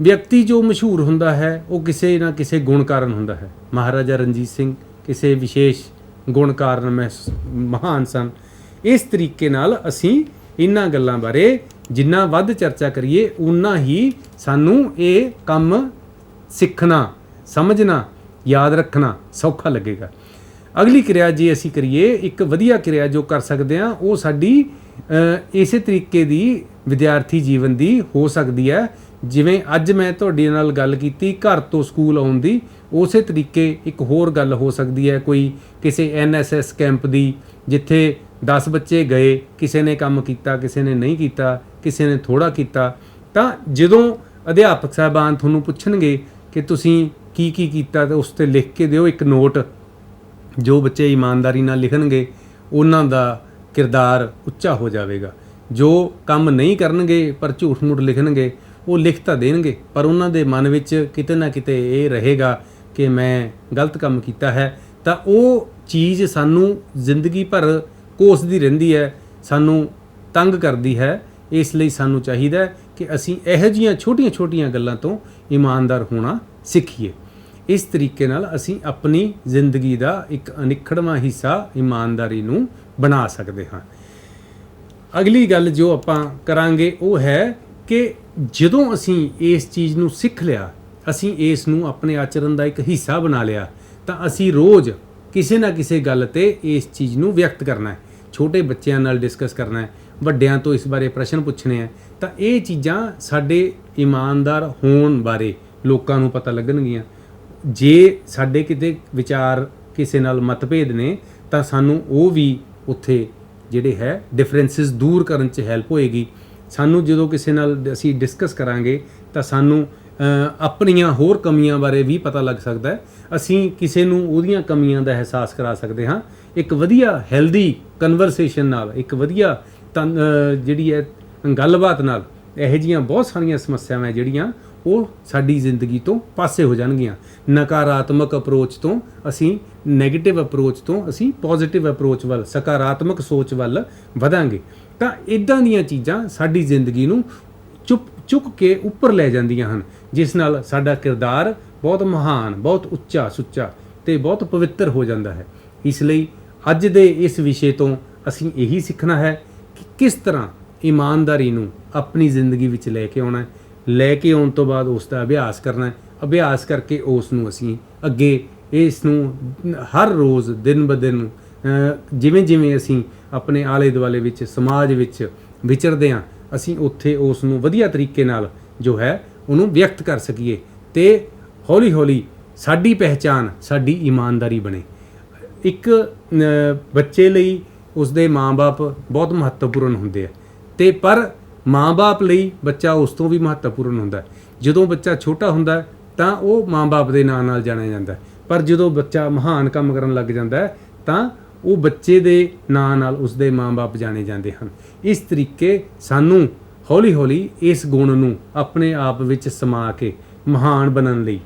ਵਿਅਕਤੀ ਜੋ ਮਸ਼ਹੂਰ ਹੁੰਦਾ ਹੈ ਉਹ ਕਿਸੇ ਨਾ ਕਿਸੇ ਗੁਣ ਕਾਰਨ ਹੁੰਦਾ ਹੈ। ਮਹਾਰਾਜਾ ਰਣਜੀਤ ਸਿੰਘ ਕਿਸੇ ਵਿਸ਼ੇਸ਼ ਗੁਣ ਕਾਰਨ ਮਹਾਨ ਸਨ। ਇਸ ਤਰੀਕੇ ਨਾਲ ਅਸੀਂ ਇਹਨਾਂ ਗੱਲਾਂ ਬਾਰੇ ਜਿੰਨਾ ਵੱਧ ਚਰਚਾ ਕਰੀਏ ਉਨਾ ਹੀ ਸਾਨੂੰ ਇਹ ਕੰਮ ਸਿੱਖਣਾ, ਸਮਝਣਾ, ਯਾਦ ਰੱਖਣਾ ਸੌਖਾ ਲੱਗੇਗਾ। ਅਗਲੀ ਕਿਰਿਆ ਜੇ ਅਸੀਂ ਕਰੀਏ, ਇੱਕ ਵਧੀਆ ਕਿਰਿਆ ਜੋ ਕਰ ਸਕਦੇ ਹਾਂ ਉਹ ਸਾਡੀ ਇਸੇ ਤਰੀਕੇ ਦੀ ਵਿਦਿਆਰਥੀ ਜੀਵਨ ਦੀ ਹੋ ਸਕਦੀ ਹੈ। ਜਿਵੇਂ ਅੱਜ ਮੈਂ ਤੁਹਾਡੇ ਨਾਲ ਗੱਲ ਕੀਤੀ ਘਰ ਤੋਂ ਸਕੂਲ ਆਉਣ ਦੀ, ਉਸੇ ਤਰੀਕੇ ਇੱਕ ਹੋਰ ਗੱਲ ਹੋ ਸਕਦੀ ਹੈ ਕੋਈ ਕਿਸੇ NSS ਕੈਂਪ ਦੀ, ਜਿੱਥੇ 10 ਬੱਚੇ ਗਏ, ਕਿਸੇ ਨੇ ਕੰਮ ਕੀਤਾ, ਕਿਸੇ ਨੇ ਨਹੀਂ ਕੀਤਾ, ਕਿਸੇ ਨੇ ਥੋੜ੍ਹਾ ਕੀਤਾ। ਤਾਂ ਜਦੋਂ ਅਧਿਆਪਕ ਸਾਹਿਬਾਨ ਤੁਹਾਨੂੰ ਪੁੱਛਣਗੇ ਕਿ ਤੁਸੀਂ ਕੀ ਕੀ ਕੀਤਾ, ਤਾਂ ਉਸ 'ਤੇ ਲਿਖ ਕੇ ਦਿਓ ਇੱਕ ਨੋਟ। ਜੋ ਬੱਚੇ ਇਮਾਨਦਾਰੀ ਨਾਲ ਲਿਖਣਗੇ ਉਹਨਾਂ ਦਾ ਕਿਰਦਾਰ ਉੱਚਾ ਹੋ ਜਾਵੇਗਾ। ਜੋ ਕੰਮ ਨਹੀਂ ਕਰਨਗੇ ਪਰ ਝੂਠ ਮੂਠ ਲਿਖਣਗੇ, ਉਹ ਲਿਖ ਤਾਂ ਦੇਣਗੇ ਪਰ ਉਹਨਾਂ ਦੇ ਮਨ ਵਿੱਚ ਕਿਤੇ ਨਾ ਕਿਤੇ ਇਹ ਰਹੇਗਾ ਕਿ ਮੈਂ ਗਲਤ ਕੰਮ ਕੀਤਾ ਹੈ। ਤਾਂ ਉਹ ਚੀਜ਼ ਸਾਨੂੰ ਜ਼ਿੰਦਗੀ ਭਰ ਕੋਸਦੀ ਰਹਿੰਦੀ ਹੈ, ਸਾਨੂੰ ਤੰਗ ਕਰਦੀ ਹੈ। ਇਸ ਲਈ ਸਾਨੂੰ ਚਾਹੀਦਾ ਕਿ ਅਸੀਂ ਇਹੋ ਜਿਹੀਆਂ ਛੋਟੀਆਂ-ਛੋਟੀਆਂ ਗੱਲਾਂ ਤੋਂ ਇਮਾਨਦਾਰ ਹੋਣਾ ਸਿੱਖੀਏ। ਇਸ ਤਰੀਕੇ ਨਾਲ ਅਸੀਂ ਆਪਣੀ ਜ਼ਿੰਦਗੀ ਦਾ ਇੱਕ ਅਨਿੱਖੜਵਾਂ ਹਿੱਸਾ ਇਮਾਨਦਾਰੀ ਨੂੰ ਬਣਾ ਸਕਦੇ ਹਾਂ। ਅਗਲੀ ਗੱਲ ਜੋ ਆਪਾਂ ਕਰਾਂਗੇ ਉਹ ਹੈ ਕਿ ਜਦੋਂ ਅਸੀਂ ਇਸ ਚੀਜ਼ ਨੂੰ ਸਿੱਖ ਲਿਆ, ਅਸੀਂ ਇਸ ਨੂੰ ਆਪਣੇ ਆਚਰਣ ਦਾ ਇੱਕ ਹਿੱਸਾ ਬਣਾ ਲਿਆ, ਤਾਂ ਅਸੀਂ ਰੋਜ਼ ਕਿਸੇ ਨਾ ਕਿਸੇ ਗੱਲ 'ਤੇ ਇਸ ਚੀਜ਼ ਨੂੰ ਵਿਅਕਤ ਕਰਨਾ ਹੈ। ਛੋਟੇ ਬੱਚਿਆਂ ਨਾਲ ਡਿਸਕਸ ਕਰਨਾ ਹੈ, ਵੱਡਿਆਂ ਤੋਂ ਇਸ ਬਾਰੇ ਪ੍ਰਸ਼ਨ ਪੁੱਛਣੇ ਹੈ। ਤਾਂ ਇਹ ਚੀਜ਼ਾਂ ਸਾਡੇ ਇਮਾਨਦਾਰ ਹੋਣ ਬਾਰੇ ਲੋਕਾਂ ਨੂੰ ਪਤਾ ਲੱਗਣਗੀਆਂ। ਜੇ ਸਾਡੇ ਕਿਤੇ ਵਿਚਾਰ ਕਿਸੇ ਨਾਲ ਮਤਭੇਦ ਨੇ ਤਾਂ ਸਾਨੂੰ ਉਹ ਵੀ ਉੱਥੇ ਜਿਹੜੇ ਹੈ ਡਿਫਰੈਂਸਿਸ ਦੂਰ ਕਰਨ 'ਚ ਹੈਲਪ ਹੋਏਗੀ। ਸਾਨੂੰ ਜਦੋਂ ਕਿਸੇ ਨਾਲ ਅਸੀਂ ਡਿਸਕਸ ਕਰਾਂਗੇ ਤਾਂ ਸਾਨੂੰ ਆਪਣੀਆਂ ਹੋਰ ਕਮੀਆਂ ਬਾਰੇ ਵੀ ਪਤਾ ਲੱਗ ਸਕਦਾ ਹੈ। ਅਸੀਂ ਕਿਸੇ ਨੂੰ ਉਹਦੀਆਂ ਕਮੀਆਂ ਦਾ ਅਹਿਸਾਸ ਕਰਾ ਸਕਦੇ ਹਾਂ। ਇੱਕ ਵਧੀਆ ਹੈਲਦੀ ਕਨਵਰਸੇਸ਼ਨ ਨਾਲ, ਇੱਕ ਵਧੀਆ ਜਿਹੜੀ ਹੈ ਗੱਲਬਾਤ ਨਾਲ ਇਹੋ ਜਿਹੀਆਂ ਬਹੁਤ ਸਾਰੀਆਂ ਸਮੱਸਿਆਵਾਂ ਜਿਹੜੀਆਂ ਉਹ ਸਾਡੀ ਜ਼ਿੰਦਗੀ ਤੋਂ ਪਾਸੇ ਹੋ ਜਾਣਗੀਆਂ। ਨਕਾਰਾਤਮਕ ਅਪਰੋਚ ਤੋਂ ਅਸੀਂ ਨੈਗੇਟਿਵ ਅਪਰੋਚ ਤੋਂ ਅਸੀਂ ਪੋਜ਼ਿਟਿਵ ਅਪਰੋਚ ਵੱਲ, ਸਕਾਰਾਤਮਕ ਸੋਚ ਵੱਲ ਵਧਾਂਗੇ। ਤਾਂ ਇੱਦਾਂ ਦੀਆਂ ਚੀਜ਼ਾਂ ਸਾਡੀ ਜ਼ਿੰਦਗੀ ਨੂੰ ਚੁੱਕ ਕੇ ਉੱਪਰ ਲੈ ਜਾਂਦੀਆਂ ਹਨ, ਜਿਸ ਨਾਲ ਸਾਡਾ ਕਿਰਦਾਰ ਬਹੁਤ ਮਹਾਨ, ਬਹੁਤ ਉੱਚਾ ਸੁੱਚਾ ਅਤੇ ਬਹੁਤ ਪਵਿੱਤਰ ਹੋ ਜਾਂਦਾ ਹੈ। ਇਸ ਲਈ ਅੱਜ ਦੇ ਇਸ ਵਿਸ਼ੇ ਤੋਂ ਅਸੀਂ ਇਹੀ ਸਿੱਖਣਾ ਹੈ ਕਿ ਕਿਸ ਤਰ੍ਹਾਂ ਇਮਾਨਦਾਰੀ ਨੂੰ ਆਪਣੀ ਜ਼ਿੰਦਗੀ ਵਿੱਚ ਲੈ ਕੇ ਆਉਣਾ ਹੈ। ਲੈ ਕੇ ਆਉਣ ਤੋਂ ਬਾਅਦ ਉਸ ਦਾ ਅਭਿਆਸ ਕਰਨਾ ਹੈ। ਅਭਿਆਸ ਕਰਕੇ ਉਸ ਨੂੰ ਅਸੀਂ ਅੱਗੇ ਇਸ ਨੂੰ ਹਰ ਰੋਜ਼ ਦਿਨ ਬ ਦਿਨ ਜਿਵੇਂ ਜਿਵੇਂ ਅਸੀਂ ਆਪਣੇ ਆਲੇ ਦੁਆਲੇ ਵਿੱਚ, ਸਮਾਜ ਵਿੱਚ ਵਿਚਰਦੇ ਹਾਂ, ਅਸੀਂ ਉੱਥੇ ਉਸ ਨੂੰ ਵਧੀਆ ਤਰੀਕੇ ਨਾਲ ਜੋ ਹੈ ਉਹਨੂੰ ਵਿਅਕਤ ਕਰ ਸਕੀਏ ਅਤੇ ਹੌਲੀ ਹੌਲੀ ਸਾਡੀ ਪਹਿਚਾਣ ਸਾਡੀ ਇਮਾਨਦਾਰੀ ਬਣੇ। ਇੱਕ ਬੱਚੇ ਲਈ ਉਸਦੇ ਮਾਂ-ਬਾਪ ਬਹੁਤ ਮਹੱਤਵਪੂਰਨ ਹੁੰਦੇ ਆ, ਅਤੇ ਪਰ ਮਾਂ-ਬਾਪ ਲਈ ਬੱਚਾ ਉਸ ਤੋਂ ਵੀ ਮਹੱਤਵਪੂਰਨ ਹੁੰਦਾ। ਜਦੋਂ ਬੱਚਾ ਛੋਟਾ ਹੁੰਦਾ ਤਾਂ ਉਹ ਮਾਂ-ਬਾਪ ਦੇ ਨਾਂ ਨਾਲ ਜਾਣਿਆ ਜਾਂਦਾ, ਪਰ ਜਦੋਂ ਬੱਚਾ ਮਹਾਨ ਕੰਮ ਕਰਨ ਲੱਗ ਜਾਂਦਾ ਹੈ ਤਾਂ ਉਹ ਬੱਚੇ ਦੇ ਨਾਂ ਨਾਲ ਉਸਦੇ ਮਾਂ-ਬਾਪ ਜਾਣੇ ਜਾਂਦੇ ਹਨ। ਇਸ ਤਰੀਕੇ ਸਾਨੂੰ ਹੌਲੀ ਹੌਲੀ ਇਸ ਗੁਣ ਨੂੰ ਆਪਣੇ ਆਪ ਵਿੱਚ ਸਮਾ ਕੇ ਮਹਾਨ ਬਣਨ ਲਈ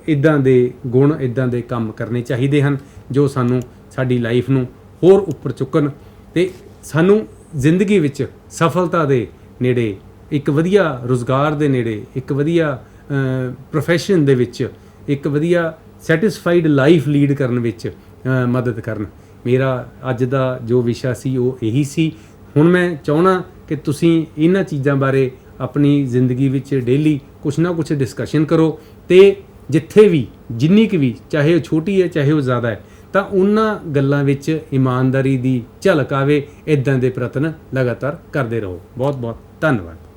ਇੱਦਾਂ ਦੇ ਗੁਣ, ਇੱਦਾਂ ਦੇ ਕੰਮ ਕਰਨੇ ਚਾਹੀਦੇ ਹਨ ਜੋ ਸਾਨੂੰ ਸਾਡੀ ਲਾਈਫ ਨੂੰ ਹੋਰ ਉੱਪਰ ਚੁੱਕਣ ਅਤੇ ਸਾਨੂੰ ਜ਼ਿੰਦਗੀ ਵਿੱਚ ਸਫਲਤਾ ਦੇ ਨੇੜੇ, ਇੱਕ ਵਧੀਆ ਰੁਜ਼ਗਾਰ ਦੇ ਨੇੜੇ, ਇੱਕ ਵਧੀਆ ਪ੍ਰੋਫੈਸ਼ਨ ਦੇ ਵਿੱਚ, ਇੱਕ ਵਧੀਆ ਸੈਟਿਸਫਾਈਡ ਲਾਈਫ ਲੀਡ ਕਰਨ ਵਿੱਚ ਮਦਦ ਕਰਨ। ਮੇਰਾ ਅੱਜ ਦਾ ਜੋ ਵਿਸ਼ਾ ਸੀ ਉਹ ਇਹੀ ਸੀ। ਹੁਣ ਮੈਂ ਚਾਹੁੰਦਾ ਕਿ ਤੁਸੀਂ ਇਹਨਾਂ ਚੀਜ਼ਾਂ ਬਾਰੇ ਆਪਣੀ ਜ਼ਿੰਦਗੀ ਵਿੱਚ ਡੇਲੀ ਕੁਛ ਨਾ ਕੁਛ ਡਿਸਕਸ਼ਨ ਕਰੋ, ਅਤੇ ਜਿੱਥੇ ਵੀ ਜਿੰਨੀ ਕੁ ਵੀ, ਚਾਹੇ ਉਹ ਛੋਟੀ ਹੈ ਚਾਹੇ ਉਹ ਜ਼ਿਆਦਾ ਹੈ, ਤਾਂ ਉਹਨਾਂ ਗੱਲਾਂ ਵਿੱਚ ਇਮਾਨਦਾਰੀ ਦੀ ਝਲਕ ਆਵੇ। ਇੱਦਾਂ ਦੇ ਪ੍ਰਯਤਨ ਲਗਾਤਾਰ ਕਰਦੇ ਰਹੋ। ਬਹੁਤ ਬਹੁਤ ਧੰਨਵਾਦ।